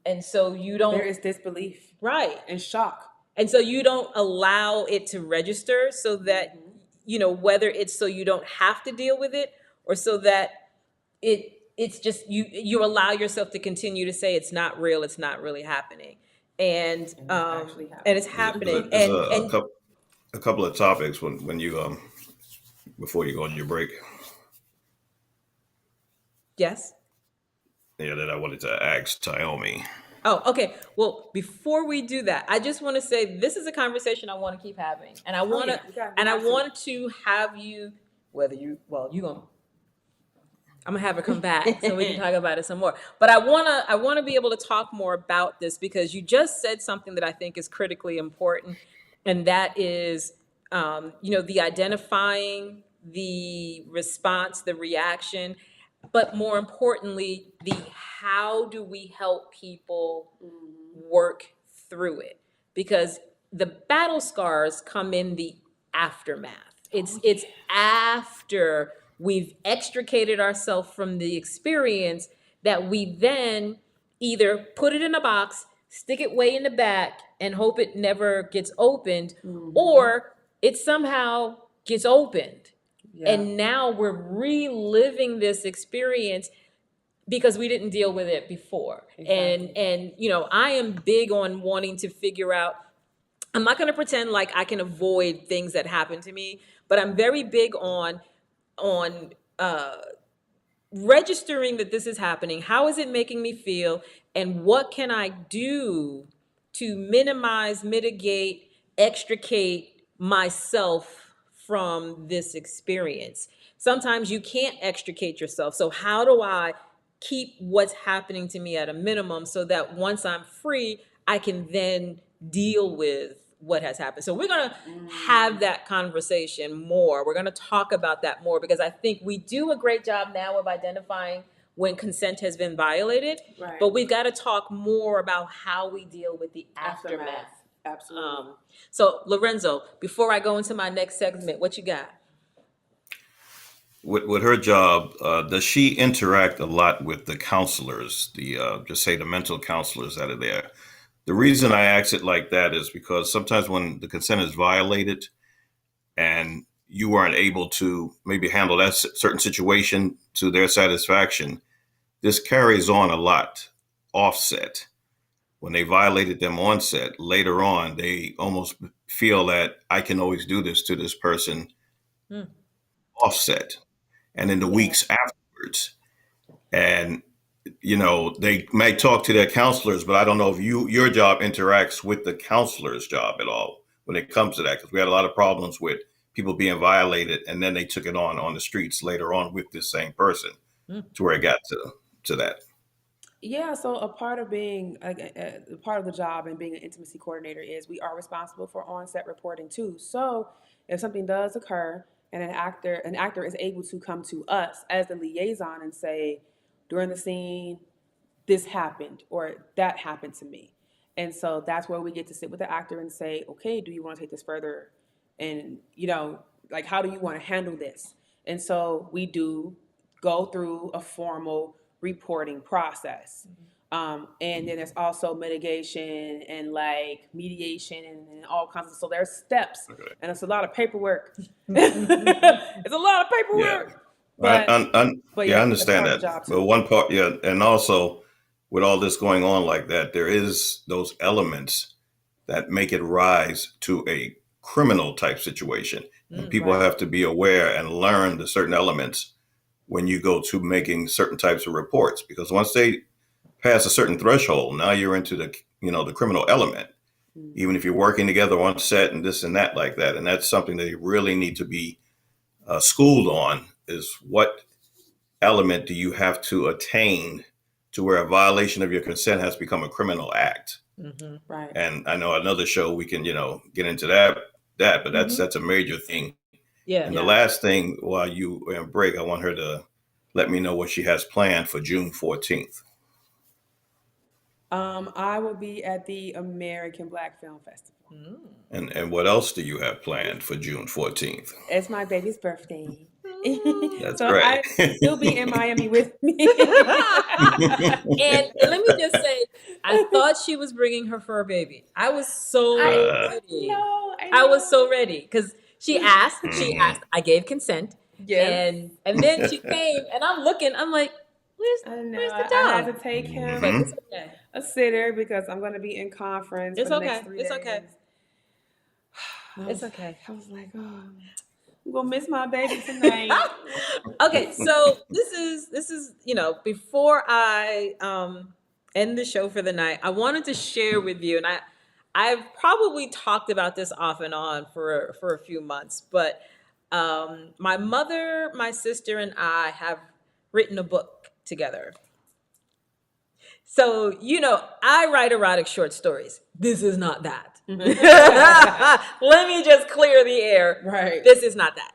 and so there is disbelief, right, and shock. And so you don't allow it to register, so that, whether it's so you don't have to deal with it, or so that it's just, you allow yourself to continue to say it's not real, it's not really happening. And it's happening. There's a couple of topics when you, before you go on your break. Yes. Yeah, that I wanted to ask Tyomi. Oh, okay. Well, before we do that, I just want to say this is a conversation I want to keep having, and I want to have you, I'm gonna have her come back so we can talk about it some more. But I wanna be able to talk more about this, because you just said something that I think is critically important, and that is, the identifying, the response, the reaction, but more importantly, the how do we help people work through it? Because the battle scars come in the aftermath. It's after we've extricated ourselves from the experience that we then either put it in a box, stick it way in the back, and hope it never gets opened, or it somehow gets opened. Yeah. And now we're reliving this experience because we didn't deal with it before. Exactly. And I am big on wanting to figure out, I'm not going to pretend like I can avoid things that happen to me, But I'm very big on registering that this is happening. How is it making me feel? And what can I do to minimize, mitigate, extricate myself from this experience? Sometimes you can't extricate yourself. So how do I keep what's happening to me at a minimum so that once I'm free, I can then deal with what has happened? So we're going to have that conversation more. We're going to talk about that more, because I think we do a great job now of identifying when consent has been violated, Right. but we've got to talk more about how we deal with the aftermath. Absolutely. So Lorenzo, before I go into my next segment, what you got? With her job, does she interact a lot with the counselors, just say the mental counselors that are there? The reason I ask it like that is because sometimes when the consent is violated and you aren't able to maybe handle that certain situation to their satisfaction, this carries on a lot offset. When they violated them on set, later on, they almost feel that I can always do this to this person offset. And in the weeks afterwards, and they might talk to their counselors, but I don't know if your job interacts with the counselor's job at all when it comes to that, because we had a lot of problems with people being violated, and then they took it on the streets later on with this same person to where it got to that. Yeah, so a part of being a part of the job and being an intimacy coordinator is we are responsible for on-set reporting too. So if something does occur and an actor is able to come to us as the liaison and say, during the scene, this happened or that happened to me. And so that's where we get to sit with the actor and say, okay, do you want to take this further? And, like, how do you want to handle this? And so we do go through a formal reporting process. And then there's also mitigation and like mediation and all kinds of, so there's steps. Okay. And it's a lot of paperwork. It's a lot of paperwork. Yeah. But, I understand that. But one part, and also with all this going on like that, there is those elements that make it rise to a criminal type situation. And people have to be aware and learn the certain elements when you go to making certain types of reports, because once they pass a certain threshold, now you're into the criminal element, even if you're working together on set and this and that like that. And that's something they really need to be schooled on, is what element do you have to attain to where a violation of your consent has become a criminal act. Right. And I know another show we can, get into that, but that's a major thing. Yeah. And the last thing, while you are on break, I want her to let me know what she has planned for June 14th. I will be at the American Black Film Festival. And what else do you have planned for June 14th? It's my baby's birthday. That's so right. He'll be in Miami with me. And let me just say, I thought she was bringing her fur baby. I was so ready. I was so ready because she asked. I gave consent. Yes. And then she came, and I'm looking. I'm like, where's the dog? I had to take him It's okay. a sitter because I'm going to be in conference. It's for the okay. Next 3 days. It's okay. It's okay. I was like, oh, I'm gonna miss my baby tonight. Okay, so this is before I end the show for the night, I wanted to share with you, and I've probably talked about this off and on for a few months, but my mother, my sister, and I have written a book together. So, I write erotic short stories. This is not that. Let me just clear the air. Right. This is not that.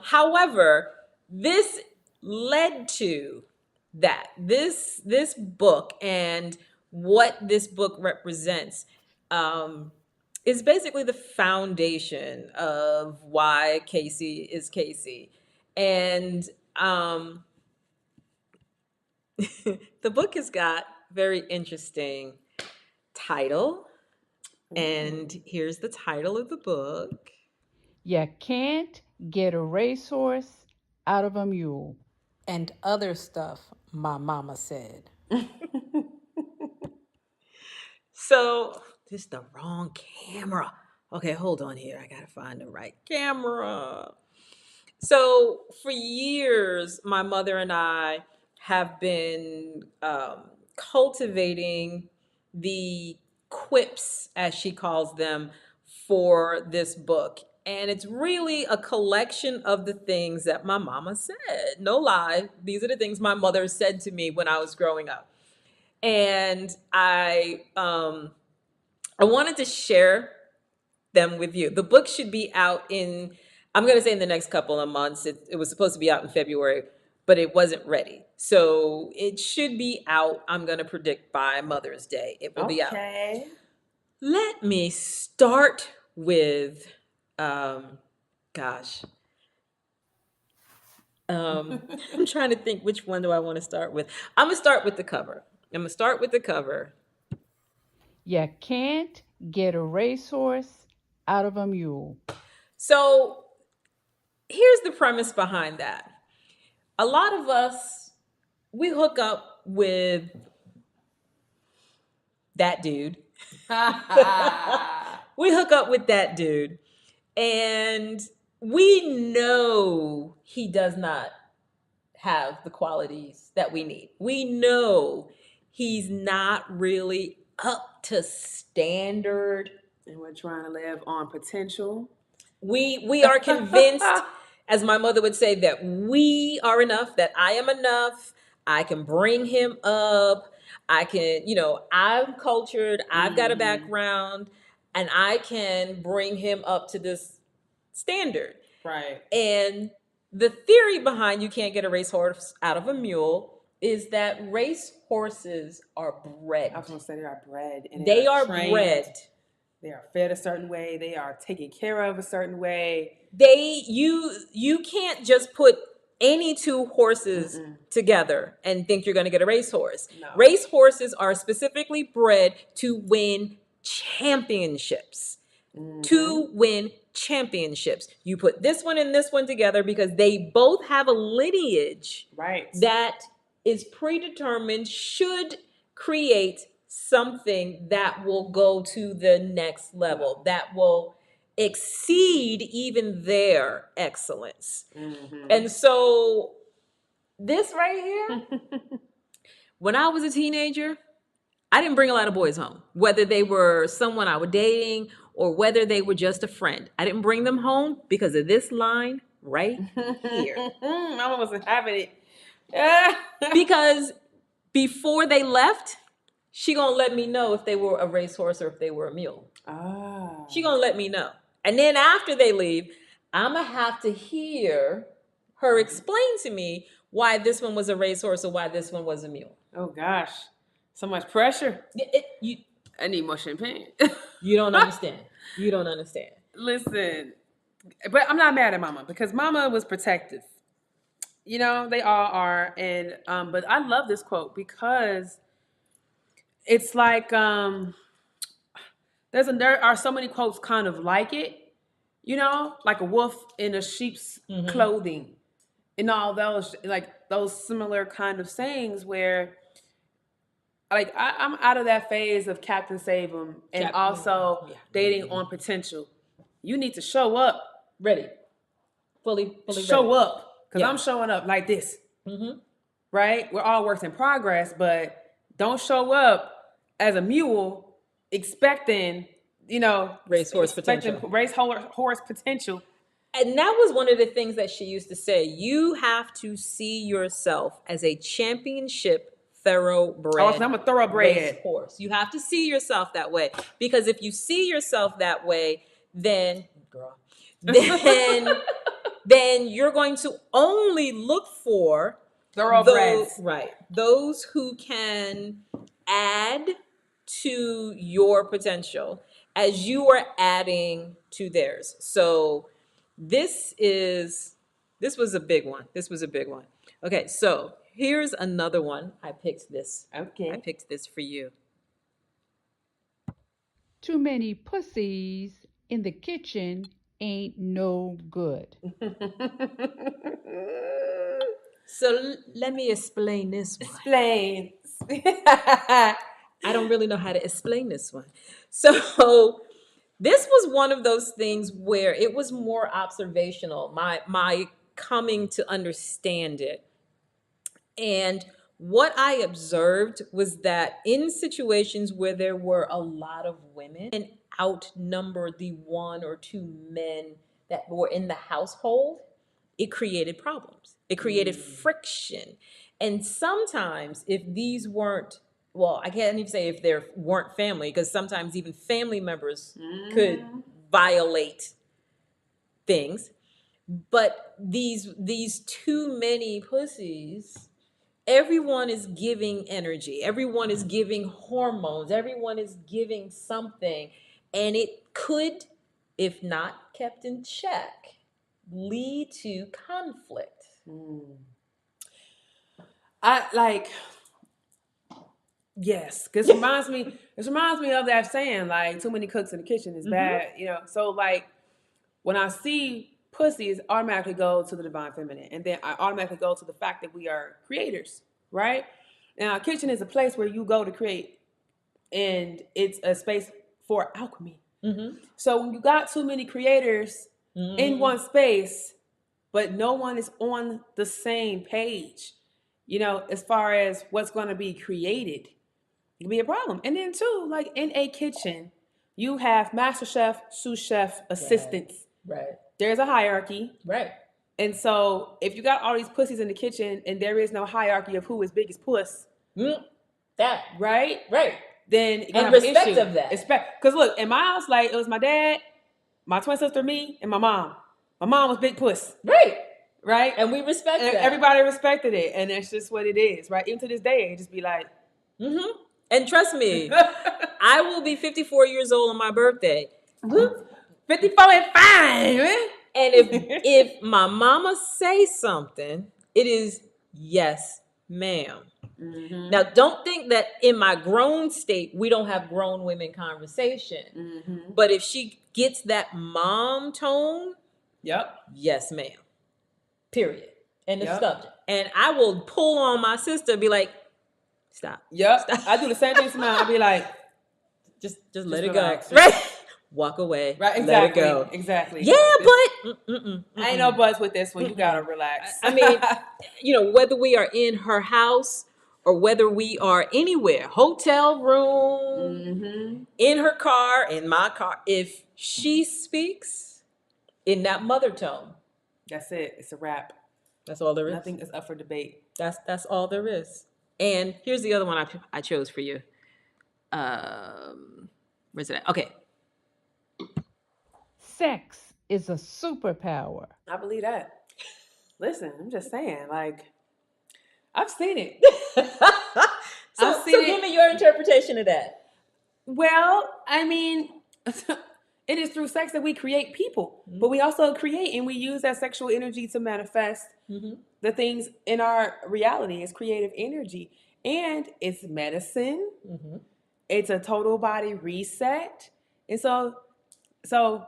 However, this led to that. This book and what this book represents is basically the foundation of why Casey is Casey. And the book has got very interesting title. And here's the title of the book. You can't get a racehorse out of a mule. And other stuff my mama said. So, this is the wrong camera. Okay, hold on here. I gotta find the right camera. So for years, my mother and I have been cultivating the quips, as she calls them, for this book. And it's really a collection of the things that my mama said. No lie, these are the things my mother said to me when I was growing up. And I wanted to share them with you. The book should be out in, I'm going to say in the next couple of months. It was supposed to be out in February, but it wasn't ready. So it should be out, I'm going to predict, by Mother's Day. It will be out. Okay. Let me start with, gosh. I'm trying to think, which one do I want to start with? I'm going to start with the cover. You can't get a racehorse out of a mule. So here's the premise behind that. A lot of us, we hook up with that dude. We hook up with that dude. And we know he does not have the qualities that we need. We know he's not really up to standard. And we're trying to live on potential. We are convinced, as my mother would say, that we are enough, that I am enough. I can bring him up. I can, I'm cultured. I've got a background, and I can bring him up to this standard. Right. And the theory behind you can't get a racehorse out of a mule is that race horses are bred. I was going to say they are bred. And They are trained. bred. They are fed a certain way. They are taken care of a certain way. You can't just put any two horses together and think you're going to get a racehorse. No. Race horses are specifically bred to win championships. To win championships. You put this one and this one together because they both have a lineage that is predetermined, should create something that will go to the next level, that will exceed even their excellence. And so this right here, when I was a teenager, I didn't bring a lot of boys home, whether they were someone I was dating or whether they were just a friend. I didn't bring them home because of this line right here. Mama wasn't having it. Because before they left, she gonna let me know if they were a racehorse or if they were a mule. She gonna let me know. And then after they leave, I'm gonna have to hear her explain to me why this one was a racehorse or why this one was a mule. Oh gosh, so much pressure. I need more champagne. You don't understand. You don't understand. Listen, but I'm not mad at Mama because Mama was protective. They all are, and but I love this quote because it's like there are so many quotes kind of like it, like a wolf in a sheep's clothing, and all those like those similar kind of sayings where. Like I'm out of that phase of Captain Save 'em and also dating on potential. You need to show up ready, fully show ready. up because I'm showing up like this, right? We're all works in progress, but don't show up as a mule expecting, racehorse potential. Racehorse potential. And that was one of the things that she used to say. You have to see yourself as a championship thoroughbred. I'm a thoroughbred horse. You have to see yourself that way, because if you see yourself that way, then you're going to only look for thoroughbreds, those who can add to your potential as you are adding to theirs. So this was a big one. Okay, so here's another one. I picked this. Okay. I picked this for you. Too many pussies in the kitchen ain't no good. So let me explain this one. Explain. I don't really know how to explain this one. So This was one of those things where it was more observational, my coming to understand it. And what I observed was that in situations where there were a lot of women and outnumbered the one or two men that were in the household, it created problems. It created friction. And sometimes if these weren't, well, I can't even say if they weren't family, because sometimes even family members could violate things. But these too many pussies, everyone is giving energy, everyone is giving hormones, everyone is giving something, and it could, if not kept in check, lead to conflict. Yes, because it reminds me of that saying, like, too many cooks in the kitchen is bad, So, like, when I see pussies, automatically go to the divine feminine, and then I automatically go to the fact that we are creators, right? Now, a kitchen is a place where you go to create, and it's a space for alchemy. So when you got too many creators in one space, but no one is on the same page, as far as what's going to be created, it can be a problem. And then too, like in a kitchen, you have master chef, sous chef, assistants. Right. There's a hierarchy. Right. And so if you got all these pussies in the kitchen and there is no hierarchy of who is biggest puss, that right? Right. Then you And have an respect issue. of that. Respect. Because look, in my house, like, it was my dad, my twin sister, me, and my mom. My mom was big puss. Right. Right? And we respect And that. everybody respected it. And that's just what it is, right? Even to this day, it just be like, And trust me, I will be 54 years old on my birthday. 54 and fine, man. And if my mama say something, it is yes, ma'am. Now, don't think that in my grown state, we don't have grown women conversation. But if she gets that mom tone, yes, ma'am. Period. And the subject. And I will pull on my sister and be like, stop. Stop. I do the same thing to mine. I'll be like, just let it go. Relax. Right? Walk away. Right, exactly. Let it go. Exactly. Yeah, but ain't no buts with this one. You gotta relax. I mean, whether we are in her house or whether we are anywhere, hotel room, in her car, in my car, if she speaks in that mother tone, that's it. It's a wrap. That's all there is. Nothing is up for debate. That's all there is. And here's the other one I chose for you. Where's it at? Okay. Sex is a superpower. I believe that. Listen, I'm just saying, like, I've seen it. So give me your interpretation of that. Well, I mean, it is through sex that we create people, but we also create and we use that sexual energy to manifest the things in our reality. It's creative energy, and it's medicine. It's a total body reset. And so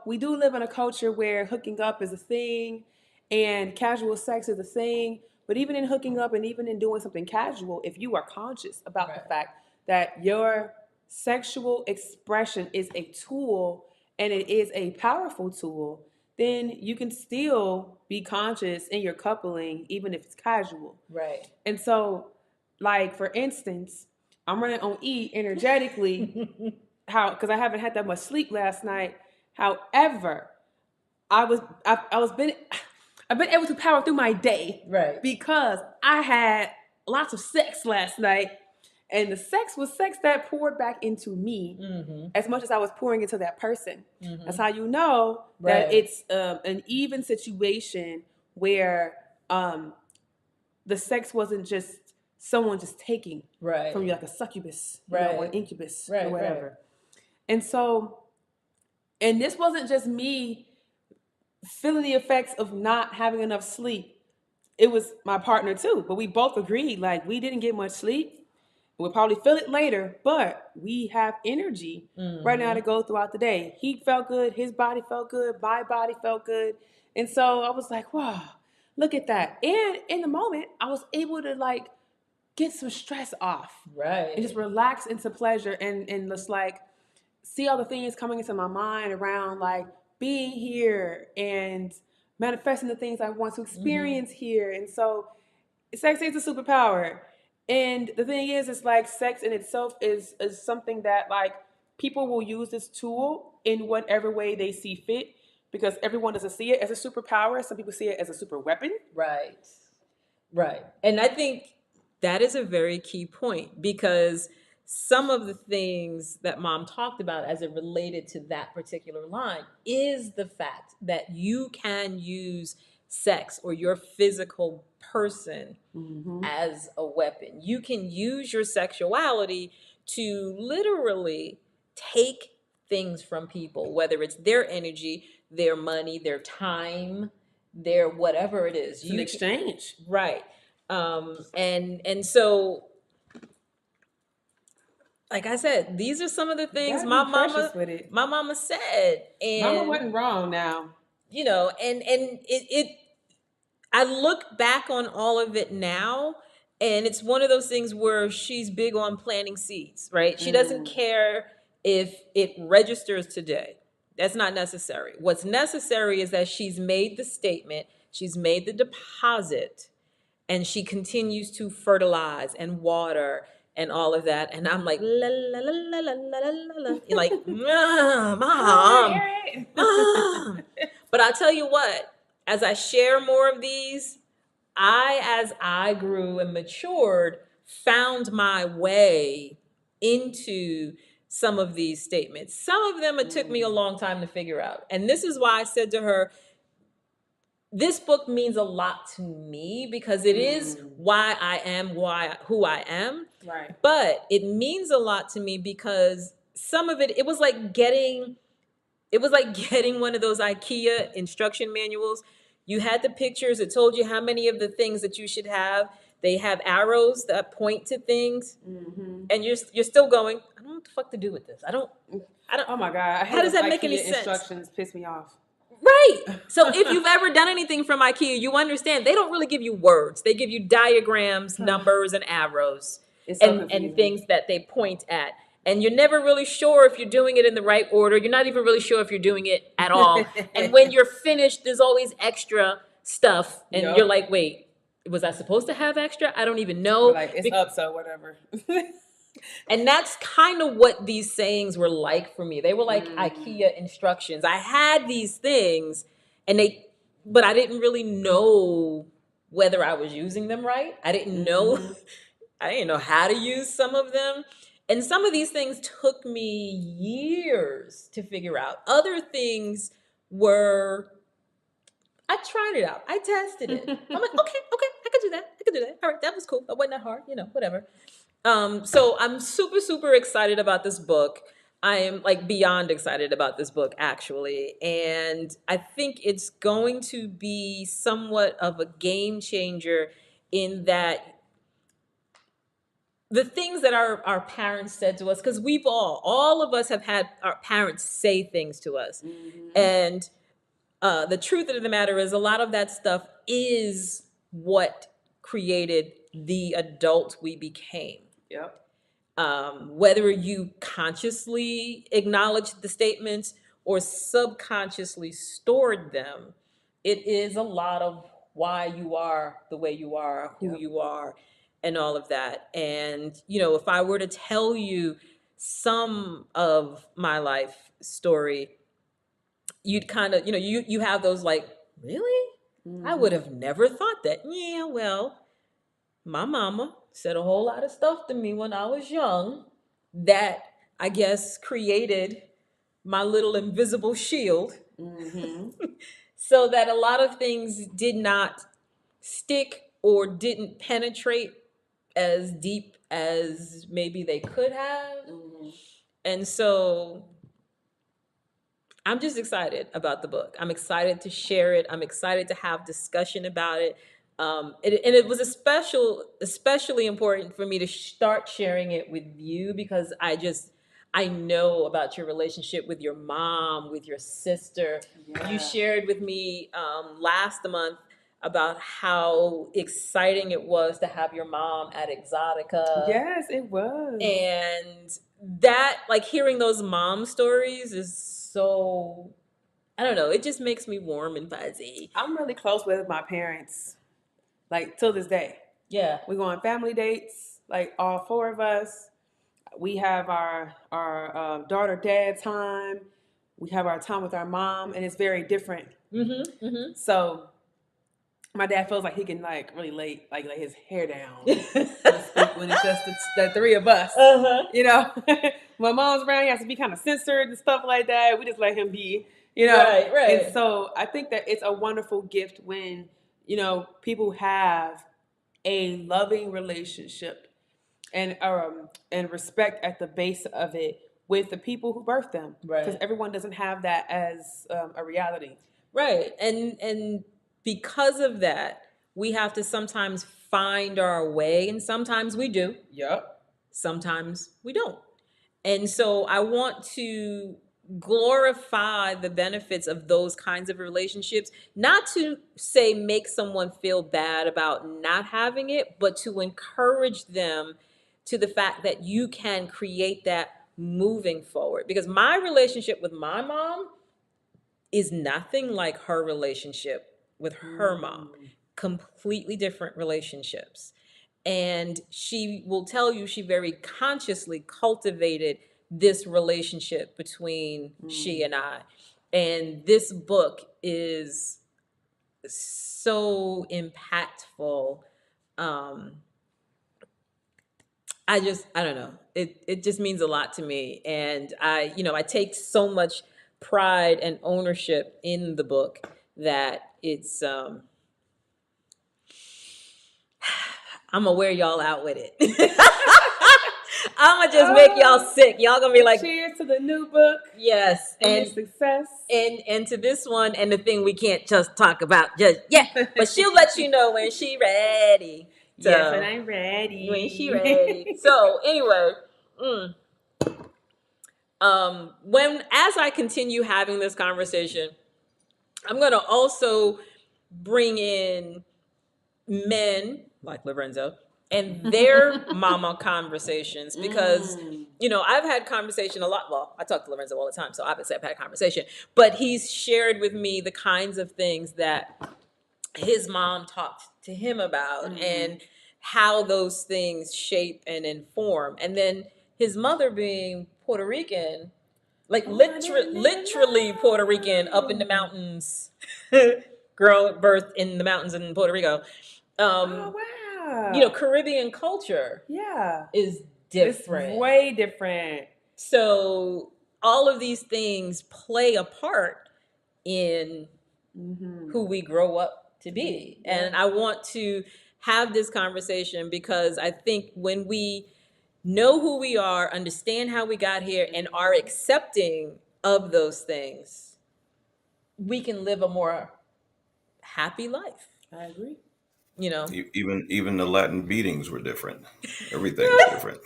we do live in a culture where hooking up is a thing and casual sex is a thing. But even in hooking up and even in doing something casual, if you are conscious about the fact that your sexual expression is a tool and it is a powerful tool, then you can still be conscious in your coupling, even if it's casual. Right. And so, like, for instance, I'm running on E energetically, because I haven't had that much sleep last night. However, I've been able to power through my day, right? Because I had lots of sex last night, and the sex was sex that poured back into me as much as I was pouring into that person. That's how you know that it's an even situation where the sex wasn't just someone just taking from you, like a succubus, or an incubus, or whatever. And so. And this wasn't just me feeling the effects of not having enough sleep. It was my partner too. But we both agreed, like, we didn't get much sleep. We'll probably feel it later, but we have energy right now to go throughout the day. He felt good. His body felt good. My body felt good. And so I was like, wow, look at that. And in the moment, I was able to, like, get some stress off. Right. And just relax into pleasure and just, like, see all the things coming into my mind around like being here and manifesting the things I want to experience here. And so sex is a superpower. And the thing is, it's like sex in itself is something that like people will use this tool in whatever way they see fit because everyone doesn't see it as a superpower. Some people see it as a super weapon. Right. Right. And I think that is a very key point because some of the things that mom talked about as it related to that particular line is the fact that you can use sex or your physical person as a weapon. You can use your sexuality to literally take things from people, whether it's their energy, their money, their time, their whatever it is. It's an exchange. Right. And so like I said, these are some of the things my mama said. And Mama wasn't wrong now. You know, and it I look back on all of it now, and it's one of those things where she's big on planting seeds, right? She doesn't care if it registers today. That's not necessary. What's necessary is that she's made the statement, she's made the deposit, and she continues to fertilize and water and all of that. And I'm like, la la la la la la la la, like, mom. But I'll tell you what, as I share more of these, as I grew and matured, found my way into some of these statements. Some of them, it took me a long time to figure out. And this is why I said to her, this book means a lot to me because it is why I am who I am. Right. But it means a lot to me because some of it was like getting one of those IKEA instruction manuals. You had the pictures, it told you how many of the things that you should have. They have arrows that point to things. And you're still going, I don't know what the fuck to do with this. I don't Oh my God. How does that make any sense? Instructions piss me off. Right. So if you've ever done anything from IKEA, you understand they don't really give you words. They give you diagrams, numbers, and arrows, and things that they point at. And you're never really sure if you're doing it in the right order. You're not even really sure if you're doing it at all. And when you're finished, there's always extra stuff. And you're like, wait, was I supposed to have extra? I don't even know. Like, it's up, so whatever. And that's kind of what these sayings were like for me. They were like IKEA instructions. I had these things but I didn't really know whether I was using them right. I didn't know how to use some of them. And some of these things took me years to figure out. Other things I tried it out. I tested it. I'm like, okay, I could do that. All right, that was cool. That wasn't that hard, whatever. So I'm super, super excited about this book. I am like beyond excited about this book, actually. And I think it's going to be somewhat of a game changer in that the things that our parents said to us, because we've all of us have had our parents say things to us. And the truth of the matter is a lot of that stuff is what created the adult we became. Yep. Whether you consciously acknowledged the statements or subconsciously stored them, it is a lot of why you are the way you are, who you are, and all of that. And, if I were to tell you some of my life story, you'd kind of, you have those like, really? I would have never thought that. Yeah, well, my mama said a whole lot of stuff to me when I was young that I guess created my little invisible shield so that a lot of things did not stick or didn't penetrate as deep as maybe they could have. And so I'm just excited about the book. I'm excited to share it. I'm excited to have discussion about it. And it was especially important for me to start sharing it with you because I know about your relationship with your mom, with your sister. Yeah. You shared with me last month about how exciting it was to have your mom at Exxxotica. Yes, it was. And that, like, hearing those mom stories is so, I don't know, it just makes me warm and fuzzy. I'm really close with my parents, like, till this day. Yeah. We go on family dates, like, all four of us. We have our daughter-dad time. We have our time with our mom, and it's very different. Mm-hmm. Mm-hmm. So my dad feels like he can, like, really lay his hair down, so to speak, when it's just the three of us. Uh-huh. You know, when mom's around, he has to be kind of censored and stuff like that. We just let him be, you know. Right, right. And so I think that it's a wonderful gift when, you know, people have a loving relationship and respect at the base of it with the people who birthed them. Right. Because everyone doesn't have that as a reality. Right. And because of that, we have to sometimes find our way, and sometimes we do. Yep. Sometimes we don't. And so I want to glorify the benefits of those kinds of relationships, not to say make someone feel bad about not having it, but to encourage them to the fact that you can create that moving forward. Because my relationship with my mom is nothing like her relationship with her mom. Completely different relationships. And she will tell you she very consciously cultivated this relationship between she and I. And this book is so impactful. I don't know. It just means a lot to me. And I take so much pride and ownership in the book that it's, I'm gonna wear y'all out with it. I'm gonna just make y'all sick. Y'all gonna be like, cheers to the new book. Yes, and success. And to this one, and the thing we can't just talk about just yet, but she'll let you know when she ready. So, yes, and I'm ready. When she ready. So anyway, as I continue having this conversation, I'm gonna also bring in men like Lorenzo and their mama conversations, because I've had conversation a lot. Well, I talk to Lorenzo all the time, so obviously I've had conversation, but he's shared with me the kinds of things that his mom talked to him about and how those things shape and inform. And then his mother being Puerto Rican, like literally Puerto Rican, up in the mountains, birthed in the mountains in Puerto Rico. Oh, wow. Caribbean culture is different. It's way different. So all of these things play a part in who we grow up to be. Yeah. And I want to have this conversation because I think when we know who we are, understand how we got here, and are accepting of those things, we can live a more happy life. I agree. Even the Latin beatings were different. Everything was different.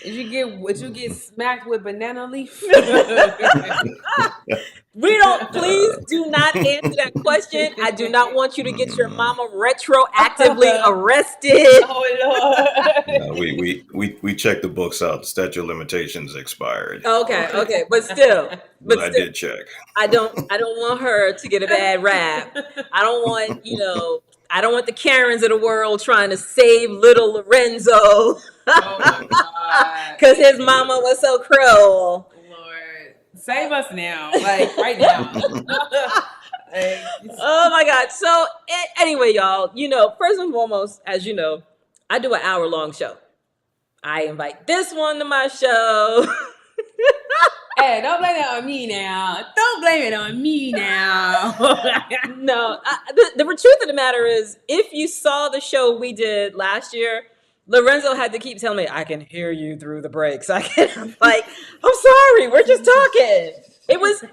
Did you get smacked with banana leaf? Please do not answer that question. I do not want you to get your mama retroactively arrested. Oh, Lord. We checked the books out. The statute of limitations expired. Okay. But still. I did check. I don't want her to get a bad rap. I don't want the Karens of the world trying to save little Lorenzo. Oh my God. Because his mama was so cruel. Lord, save us now, like right now. Oh my God. So anyway, y'all, first and foremost, as you know, I do an hour-long show. I invite this one to my show. Hey, don't blame it on me now. No, the truth of the matter is, if you saw the show we did last year, Lorenzo had to keep telling me, I can hear you through the breaks. I'm sorry, we're just talking. It was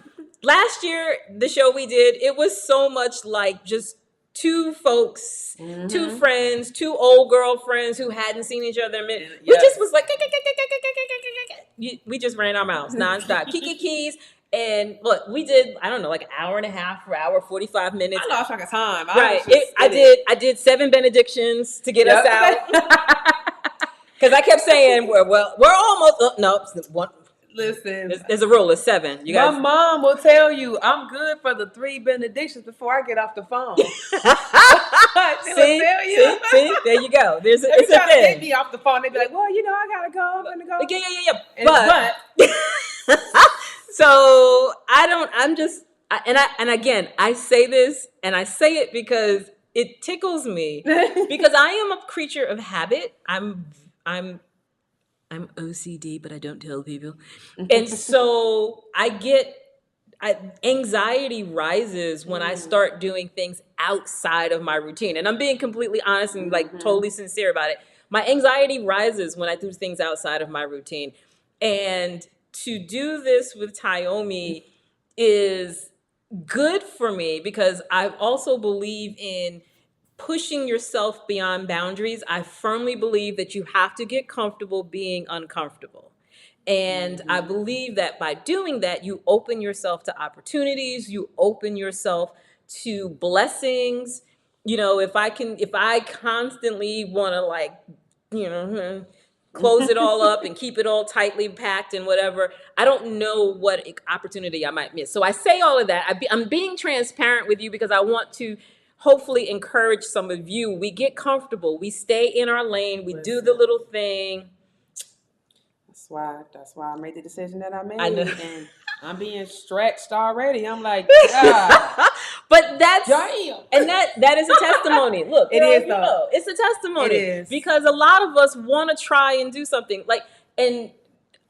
last year, the show we did, it was so much like just two folks, two friends, two old girlfriends who hadn't seen each other in a minute. We just was like, we just ran our mouths nonstop. Kiki keys. And look, we did, I don't know, like an hour and a half or hour, 45 minutes. I lost track of time. Right. I did 7 benedictions to get us out. Because I kept saying, we're almost, no, one. Listen, there's a rule. It's 7. You guys. My mom will tell you I'm good for the 3 benedictions before I get off the phone. See, there you go. It's a thing. To get me off the phone. They be like, well, I gotta go. I'm gonna go. Yeah. But so again, I say this, and I say it because it tickles me because I am a creature of habit. I'm OCD, but I don't tell people. And so anxiety rises when I start doing things outside of my routine. And I'm being completely honest and like totally sincere about it. My anxiety rises when I do things outside of my routine. And to do this with Tyomi is good for me because I also believe in pushing yourself beyond boundaries. I firmly believe that you have to get comfortable being uncomfortable. And I believe that by doing that, you open yourself to opportunities, you open yourself to blessings. If I constantly want to close it all up and keep it all tightly packed and whatever, I don't know what opportunity I might miss. So I say all of that. I'm being transparent with you because I want to hopefully encourage some of you. We get comfortable. We stay in our lane. We do the little thing. That's why I made the decision that I made. I know. And I'm being stretched already. I'm like, God. But that's damn. And that is a testimony. Look, it is though. It's a testimony. It is. Because a lot of us want to try and do something. At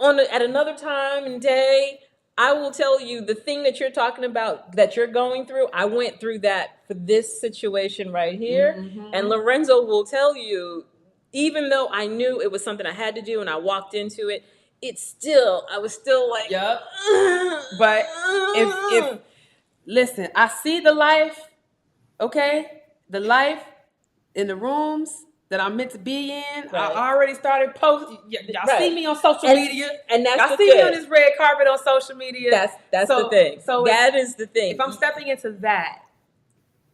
another time and day, I will tell you the thing that you're talking about, that you're going through, I went through that for this situation right here. Mm-hmm. And Lorenzo will tell you, even though I knew it was something I had to do and I walked into it, I was still like, yep. But if listen, I see the life, okay? The life in the rooms that I'm meant to be in. Right. I already started posting. Y'all see me on social media. And that's y'all see me on this red carpet on social media. That's the thing. So that is the thing. If I'm stepping into that,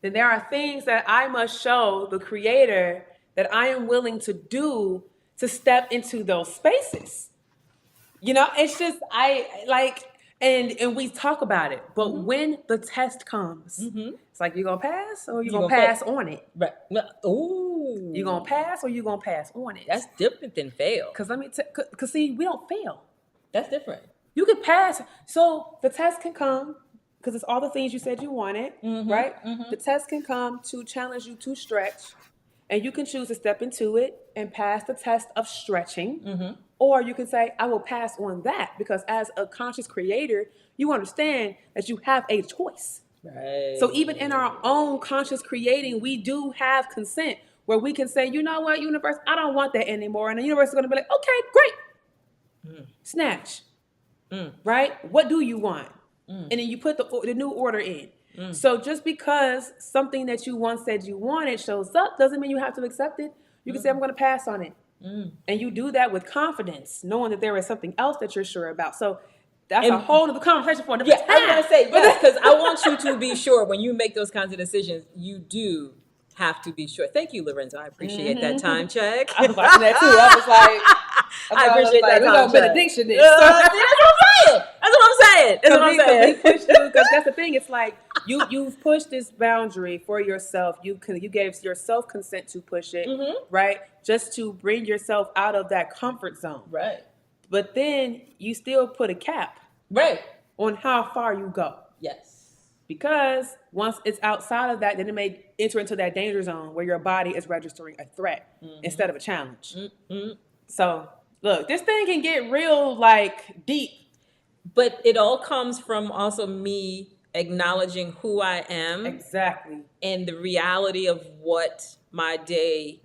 then there are things that I must show the creator that I am willing to do to step into those spaces. It's just, and we talk about it, but when the test comes, it's like, you gonna pass or you gonna pass on it? Right. Ooh. You gonna pass or you gonna pass on it? That's different than fail. Because see, we don't fail. That's different. You can pass. So the test can come because it's all the things you said you wanted, right? Mm-hmm. The test can come to challenge you to stretch, and you can choose to step into it and pass the test of stretching. Mm-hmm. Or you can say, I will pass on that, because as a conscious creator, you understand that you have a choice. Right. So even in our own conscious creating, we do have consent where we can say, you know what, universe, I don't want that anymore. And the universe is going to be like, okay, great. Snatch. Right? What do you want? And then you put the new order in. So just because something that you once said you wanted shows up doesn't mean you have to accept it. You can say, I'm going to pass on it. And you do that with confidence, knowing that there is something else that you're sure about. So that's a whole other conversation for another time. I was going to say, yes, because I want you to be sure when you make those kinds of decisions, you do have to be sure. Thank you, Lorenzo. I appreciate that time check. I was watching that too. I was like, I appreciate that time check. Benediction this. That's what I'm saying. Because that's the thing. It's like you've pushed this boundary for yourself. You gave yourself consent to push it, right? Just to bring yourself out of that comfort zone, right? But then you still put a cap, right, on how far you go. Yes, because once it's outside of that, then it may enter into that danger zone where your body is registering a threat instead of a challenge. So look, this thing can get real deep. But it all comes from also me acknowledging who I am. Exactly. And the reality of what my day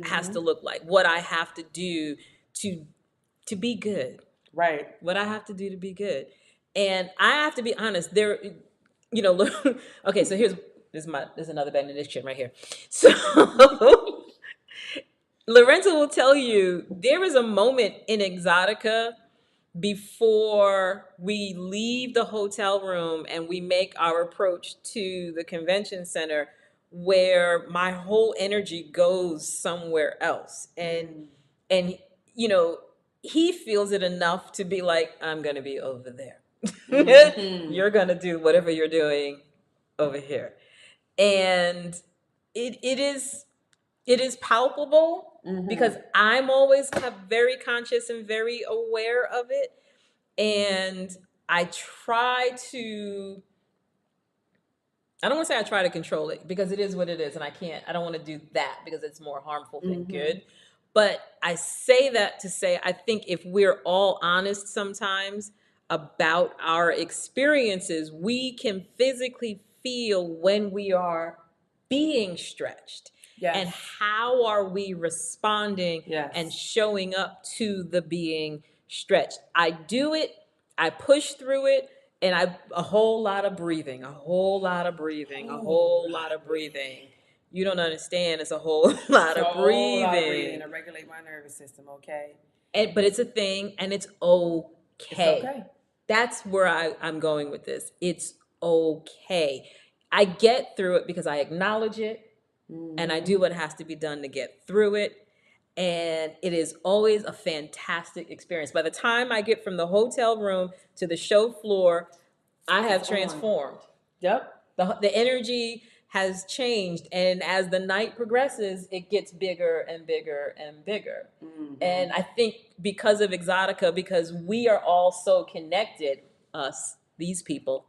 has to look like, what I have to do to be good. Right. What I have to do to be good. And I have to be honest, okay, so there's another benediction right here. So Lorenzo will tell you there is a moment in Exxxotica before we leave the hotel room and we make our approach to the convention center, where my whole energy goes somewhere else. And you know, he feels it enough to be like, I'm going to be over there. You're going to do whatever you're doing over here. And it is palpable, because I'm always very conscious and very aware of it. And I don't want to say I try to control it, because it is what it is, and I don't want to do that, because it's more harmful than good. But I say that to say, I think if we're all honest sometimes about our experiences, we can physically feel when we are being stretched. Yes. And how are we responding Yes. and showing up to the being stretched? I do it, I push through it, and a whole lot of breathing, a whole lot of breathing. You don't understand. It's a whole lot of breathing. To regulate my nervous system, okay? But it's a thing, and it's okay. It's okay. That's where I'm going with this. It's okay. I get through it because I acknowledge it, and I do what has to be done to get through it. And it is always a fantastic experience. By the time I get from the hotel room to the show floor, I have transformed. Yep. The energy has changed. And as the night progresses, it gets bigger and bigger and bigger. And I think because of Exxxotica, because we are all so connected, these people,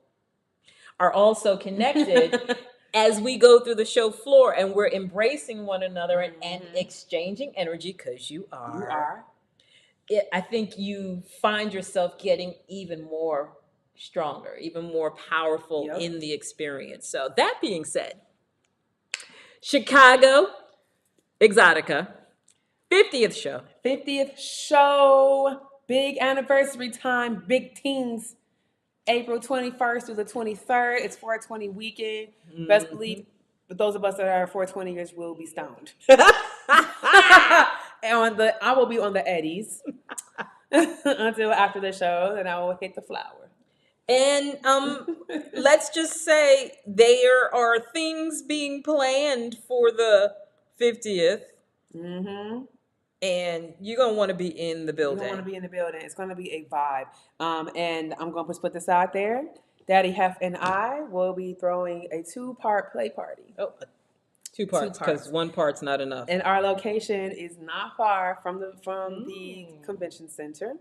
are all so connected, as we go through the show floor and we're embracing one another and exchanging energy, because you are. I think you find yourself getting even more stronger, even more powerful in the experience. So that being said, Chicago, Exxxotica, 50th show. 50th show, big anniversary time, big teens. April 21st through the 23rd. It's 420 weekend. Best believe, but those of us that are 420 years will be stoned. And I will be on the Eddies until after the show, and I will hit the flower. And let's just say there are things being planned for the 50th. And you're going to want to be in the building. You're going to want to be in the building. It's going to be a vibe. And I'm going to put this out there. Daddy Hef and I will be throwing a 2-part play party. Oh, 2 parts, because 1 part's not enough. And our location is not far from the convention center.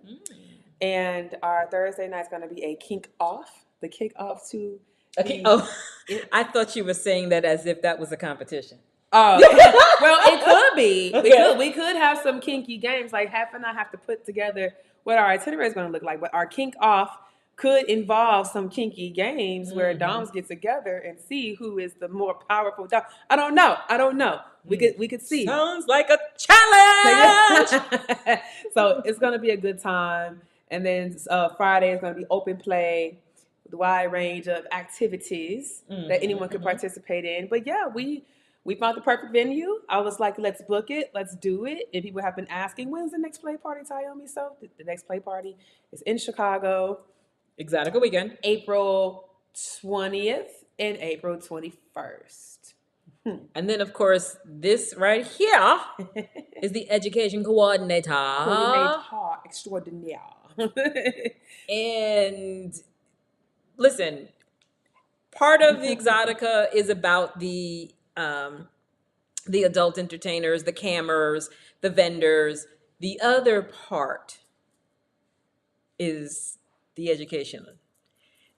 And our Thursday night's going to be a kick off. The kick off to... I thought you were saying that as if that was a competition. Oh, well, it could be. We could have some kinky games. Like, Hef and I have to put together what our itinerary is going to look like. But our kink off could involve some kinky games where doms get together and see who is the more powerful dom. I don't know. We could see. Sounds like a challenge. So it's going to be a good time. And then Friday is going to be open play with a wide range of activities that anyone could participate in. But yeah, we found the perfect venue. I was like, let's book it. Let's do it. And people have been asking, when's the next play party, Tyomi? So the next play party is in Chicago. Exxxotica weekend. April 20th and April 21st. And then, of course, this right here is the education coordinator. Coordinator extraordinaire. And listen, part of the Exxxotica is about the adult entertainers, the cammers, the vendors. The other part is the education,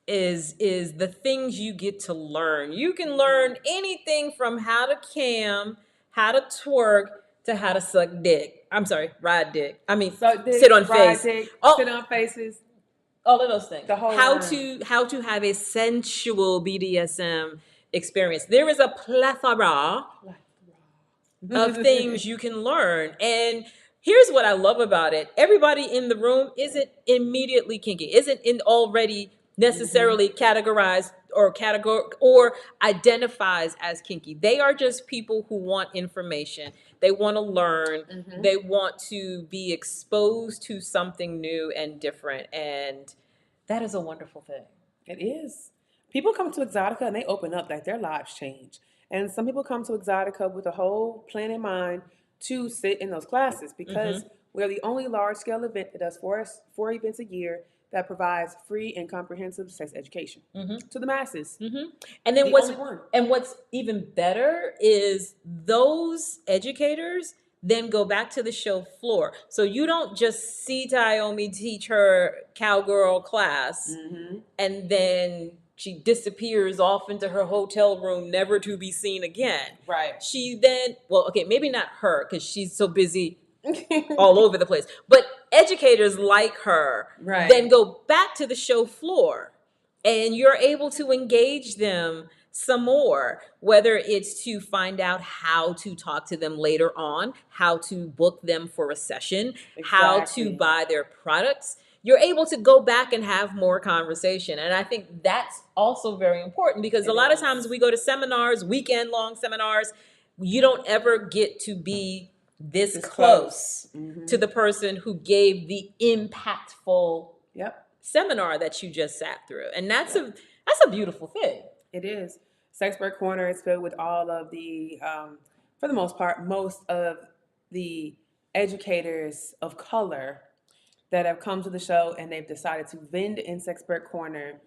is the things you get to learn. You can learn anything from how to cam, how to twerk, to how to suck dick. I'm sorry, ride dick. I mean, suck dick, sit on ride face. Dick, sit on faces. All of those things. The whole how to have a sensual BDSM experience. There is a plethora of things you can learn. And here's what I love about it. Everybody in the room isn't immediately kinky, isn't already necessarily categorized or identifies as kinky. They are just people who want information. They want to learn. Mhm. They want to be exposed to something new and different. And that is a wonderful thing. It is. People come to Exxxotica and they open up, like their lives change. And some people come to Exxxotica with a whole plan in mind to sit in those classes because we're the only large scale event that does four events a year that provides free and comprehensive sex education to the masses. And then The only one. what's even better is those educators then go back to the show floor. So you don't just see Tyomi teach her cowgirl class and then she disappears off into her hotel room, never to be seen again. Right. She then, well, okay, maybe not her because she's so busy all over the place. But educators like her then go back to the show floor and you're able to engage them some more, whether it's to find out how to talk to them later on, how to book them for a session, how to buy their products. You're able to go back and have more conversation. And I think that's also very important because a lot of times we go to seminars, weekend-long seminars, you don't ever get to be this close to the person who gave the impactful seminar that you just sat through. And that's a beautiful thing. It is. Sexpert Corner is filled with all of the, for the most part, most of the educators of color that have come to the show and they've decided to vend in Sexpert Corner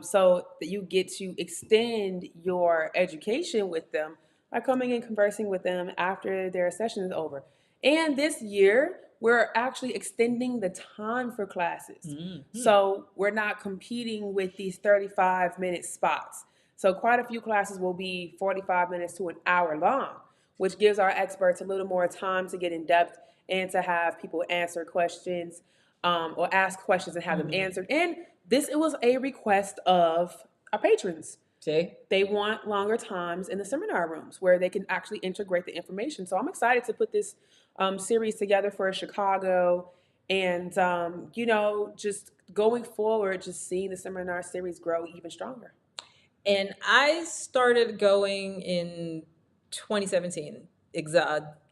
so that you get to extend your education with them by coming and conversing with them after their session is over. And this year, we're actually extending the time for classes. So we're not competing with these 35-minute spots. So quite a few classes will be 45 minutes to an hour long, which gives our experts a little more time to get in depth and to have people answer questions or ask questions and have them answered. And it was a request of our patrons. They want longer times in the seminar rooms where they can actually integrate the information. So I'm excited to put this series together for Chicago and, just going forward, just seeing the seminar series grow even stronger. And I started going in 2017.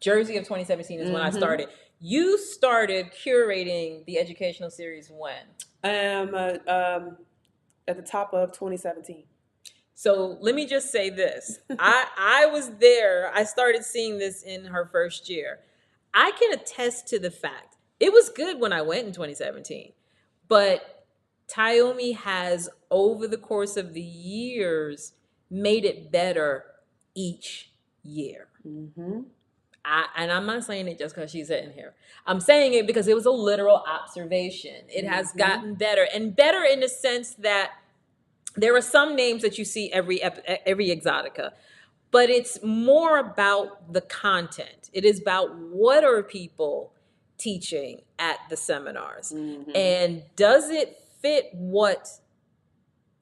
Jersey of 2017 is when I started. You started curating the educational series when? At the top of 2017. So let me just say this. I was there. I started seeing this in her first year. I can attest to the fact it was good when I went in 2017, but Tyomi has, over the course of the years, made it better each year. And I'm not saying it just because she's sitting here. I'm saying it because it was a literal observation. It has gotten better, and better in the sense that there are some names that you see every Exxxotica, but it's more about the content. It is about what are people teaching at the seminars, and does it fit what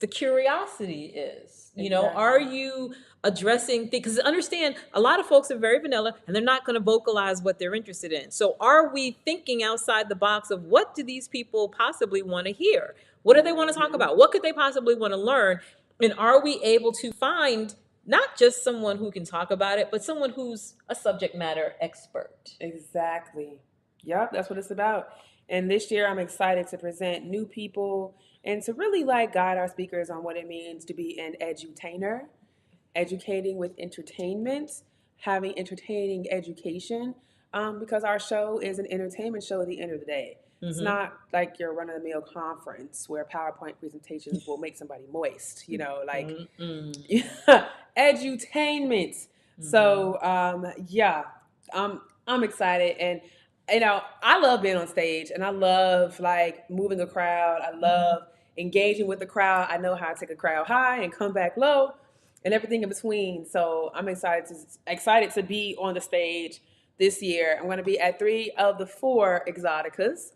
the curiosity is? You know, are you addressing things? Because understand, a lot of folks are very vanilla and they're not going to vocalize what they're interested in. So are we thinking outside the box of what do these people possibly want to hear? What do they want to talk about? What could they possibly want to learn? And are we able to find not just someone who can talk about it, but someone who's a subject matter expert? Exactly. Yep, that's what it's about. And this year I'm excited to present new people and to really guide our speakers on what it means to be an edutainer, educating with entertainment, having entertaining education, because our show is an entertainment show at the end of the day. It's not like your run-of-the-mill conference where PowerPoint presentations will make somebody moist, edutainment. So, I'm excited. And, I love being on stage and I love moving a crowd. I love engaging with the crowd. I know how to take a crowd high and come back low and everything in between. So I'm excited to be on the stage this year. I'm going to be at 3 of the 4 Exxxoticas.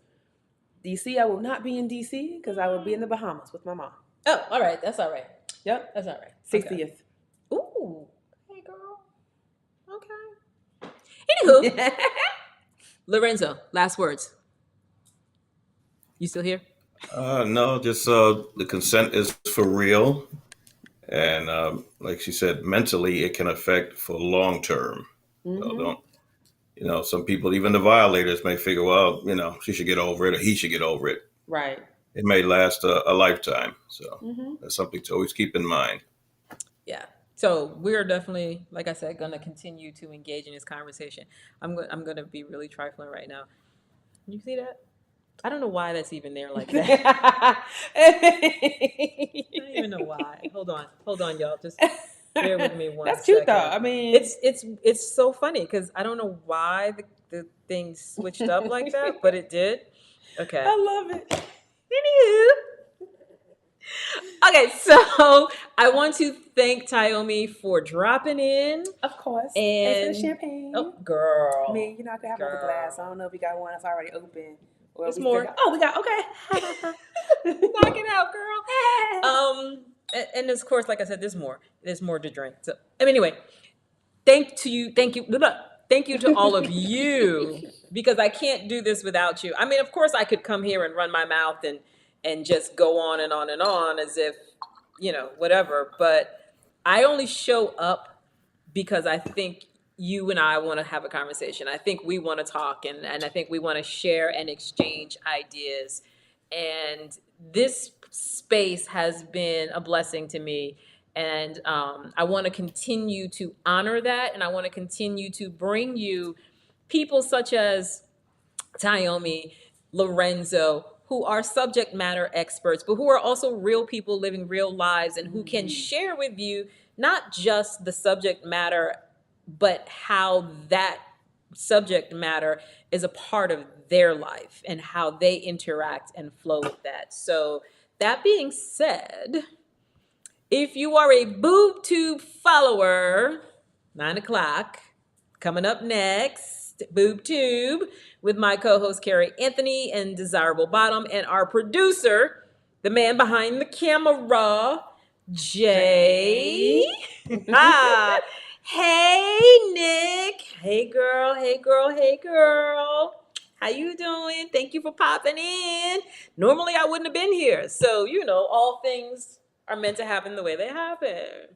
DC, I will not be in DC because I will be in the Bahamas with my mom. Oh, all right. That's all right. Yep. That's all right. 60th. Okay. Ooh. Hey, girl. Okay. Anywho, Lorenzo, last words. You still here? No, just the consent is for real. And like she said, mentally it can affect for long term. So some people, even the violators, may figure, well, she should get over it or he should get over it. Right. It may last a lifetime. So that's something to always keep in mind. Yeah. So we're definitely, like I said, going to continue to engage in this conversation. I'm going to be really trifling right now. You see that? I don't know why that's even there like that. I don't even know why. Hold on, y'all. Just bear with me one That's second. cute though. I mean, it's so funny because I don't know why the thing switched up like that, but it did. Okay. I love it. Anywho. Okay, so I want to thank Tyomi for dropping in. Of course. And for the champagne. Oh, girl. I mean, I could have another glass. I don't know if you got one that's already open. Or There's more. We got, okay. Knock it out, girl. And of course, like I said, there's more. There's more to drink. So anyway, thank you to all of you, because I can't do this without you. I mean, of course I could come here and run my mouth and just go on and on and on as if, whatever. But I only show up because I think you and I want to have a conversation. I think we want to talk, and I think we want to share and exchange ideas. And this space has been a blessing to me. And I want to continue to honor that. And I want to continue to bring you people such as Tyomi, Lorenzo, who are subject matter experts, but who are also real people living real lives and who can share with you not just the subject matter, but how that subject matter is a part of their life and how they interact and flow with that. So that being said, if you are a boob tube follower, 9 o'clock, coming up next, Boob Tube, with my co-host Carrie Anthony and Desirable Bottom, and our producer, the man behind the camera, Jay. Ah. Hey, Nick. Hey, girl. How you doing? Thank you for popping in. Normally, I wouldn't have been here. So, all things are meant to happen the way they happen.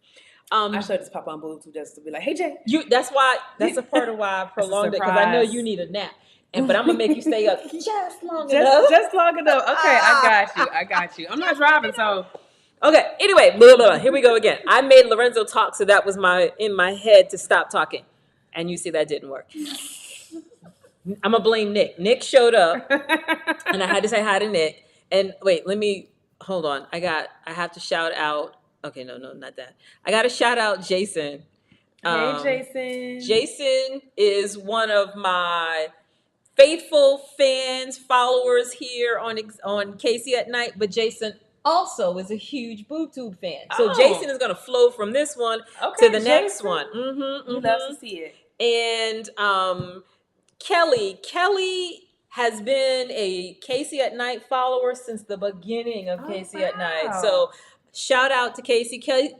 I should just pop on Bluetooth just to be like, hey, Jay. That's a part of why I prolonged it, because I know you need a nap. But I'm going to make you stay up just long enough. Just long enough. Okay, I got you. I'm not driving, so... Okay, anyway, blah, blah, blah. Here we go again. I made Lorenzo talk, so that was in my head to stop talking. And you see that didn't work. I'm going to blame Nick. Nick showed up, and I had to say hi to Nick. And wait, hold on. I have to shout out. Okay, no, not that. I got to shout out Jason. Hey, Jason. Jason is one of my faithful fans, followers here on Casey at Night, but Jason also is a huge BoobTube fan. So Jason is going to flow from this one to the next one. We love to see it. And Kelly has been a Casey at Night follower since the beginning of Casey at Night. So shout out to Casey. Kelly.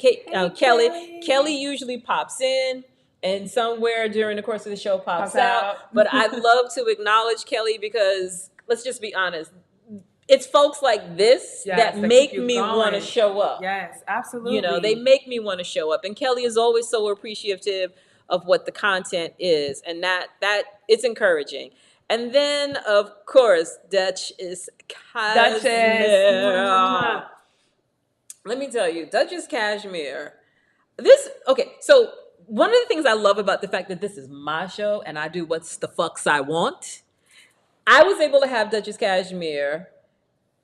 Kelly usually pops in and somewhere during the course of the show pops out. But I love to acknowledge Kelly because, let's just be honest, it's folks like this that make me want to show up. Yes, absolutely. They make me want to show up. And Kelly is always so appreciative of what the content is. And that it's encouraging. And then, of course, Duchess Cashmere. Let me tell you, Duchess Cashmere. So one of the things I love about the fact that this is my show and I do what's the fucks I want, I was able to have Duchess Cashmere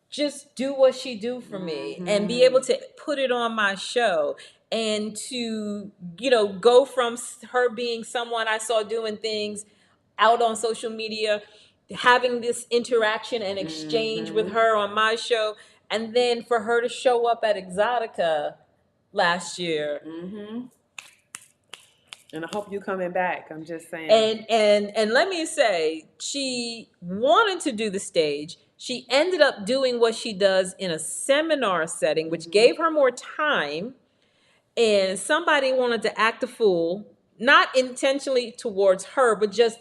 just do what she do for me and be able to put it on my show and to, go from her being someone I saw doing things out on social media, having this interaction and exchange with her on my show, and then for her to show up at Exxxotica last year. And I hope you coming back. I'm just saying. And let me say, she wanted to do the stage. She ended up doing what she does in a seminar setting, which gave her more time. And somebody wanted to act a fool, not intentionally towards her, but just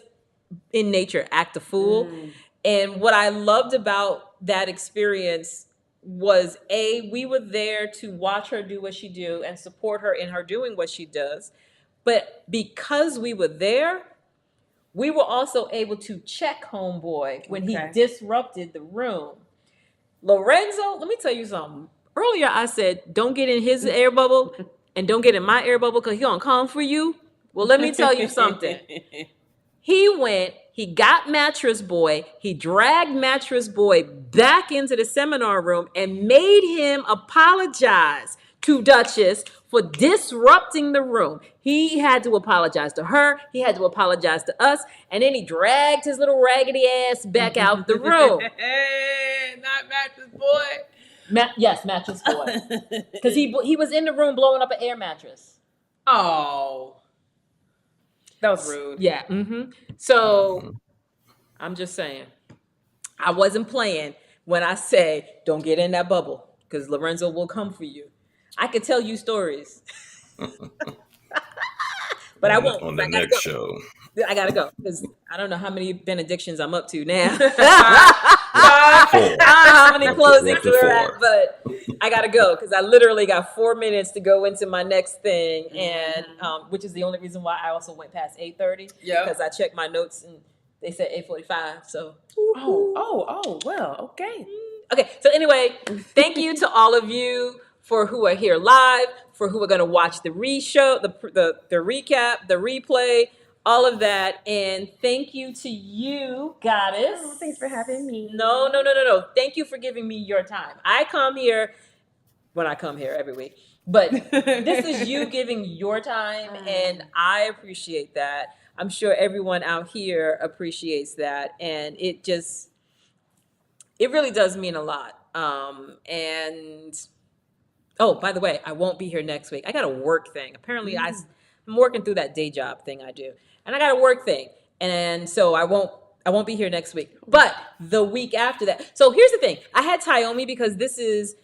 in nature, act a fool. And what I loved about that experience was, we were there to watch her do what she do and support her in her doing what she does. But because we were there, we were also able to check homeboy when he Okay. disrupted the room. Lorenzo, let me tell you something. Earlier I said, don't get in his air bubble and don't get in my air bubble because he gonna come for you. Well, let me tell you something. He went, he got Mattress Boy, he dragged Mattress Boy back into the seminar room and made him apologize to Duchess for disrupting the room. He had to apologize to her, he had to apologize to us, and then he dragged his little raggedy ass back out the room. Not Mattress Boy. Yes, Mattress Boy. Because he was in the room blowing up an air mattress. Oh. That was rude. Yeah. Mm-hmm. So I'm just saying, I wasn't playing when I say don't get in that bubble because Lorenzo will come for you. I could tell you stories, but I won't. On the next show. I gotta go because I don't know how many benedictions I'm up to now. I don't know how many closings we're at, but I gotta go because I literally got 4 minutes to go into my next thing, and which is the only reason why I also went past 8:30. Yeah, because I checked my notes and they said 8:45. So well, okay. Okay, so anyway, thank you to all of you for who are here live, for who are going to watch the re-show, the recap, the replay, all of that. And thank you to you, Goddess. Oh, thanks for having me. No. Thank you for giving me your time. I come here when I come here every week, but this is you giving your time, and I appreciate that. I'm sure everyone out here appreciates that, and it really does mean a lot. And oh, by the way, I won't be here next week. I got a work thing. Apparently, I'm working through that day job thing I do, and I got a work thing, and so I won't be here next week. But the week after that. So here's the thing: I had Tyomi because this is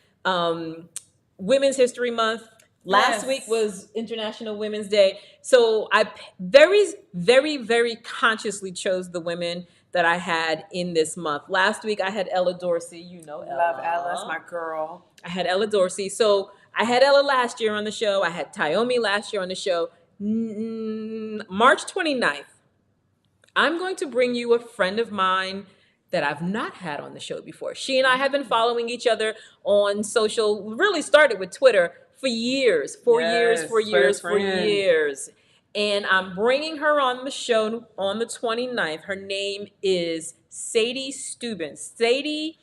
Women's History Month. Last week was International Women's Day, so I very, very, very consciously chose the women that I had in this month. Last week I had Ella Dorsey, you know Ella. Love Ella, my girl. I had Ella Dorsey. So I had Ella last year on the show. I had Tyomi last year on the show. March 29th, I'm going to bring you a friend of mine that I've not had on the show before. She and I have been following each other on social, really started with Twitter for years, for years. And I'm bringing her on the show on the 29th. Her name is Sadie Steuben. Sadie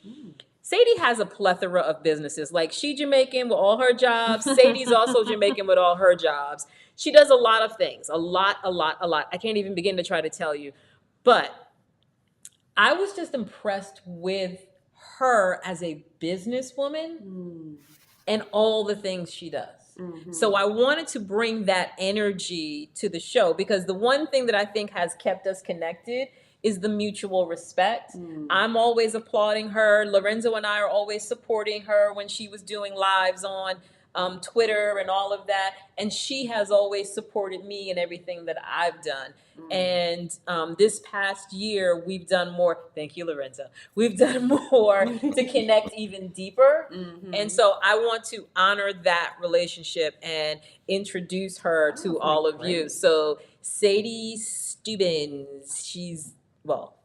has a plethora of businesses. Like, she Jamaican with all her jobs. Sadie's also Jamaican with all her jobs. She does a lot of things, a lot. I can't even begin to try to tell you. But I was just impressed with her as a businesswoman and all the things she does. So I wanted to bring that energy to the show because the one thing that I think has kept us connected is the mutual respect. I'm always applauding her. Lorenzo and I are always supporting her when she was doing lives on Twitter and all of that. And she has always supported me in everything that I've done. And this past year, we've done more. Thank you, Lorenzo. We've done more to connect even deeper. And so I want to honor that relationship and introduce her to all of you. So Sadie Steuben, she's, well,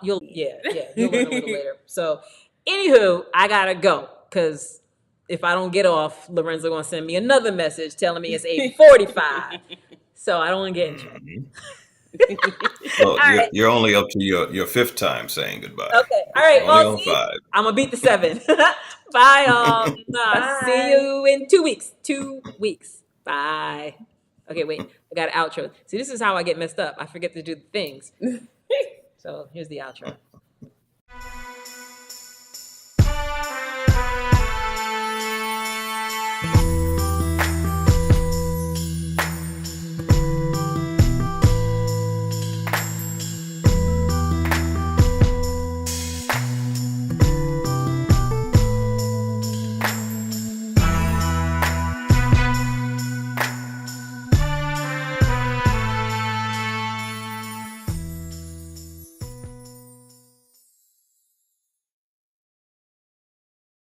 you'll learn a little later. So anywho, I gotta go because if I don't get off, Lorenzo gonna send me another message telling me it's 8:45. So I don't want to get in trouble. Well, you're only up to your fifth time saying goodbye. Okay. All right. Only on 5. I'm gonna beat the 7. Bye, y'all. Bye. See you in 2 weeks. 2 weeks. Bye. Okay, wait. I got an outro. See, this is how I get messed up. I forget to do the things. So here's the outro.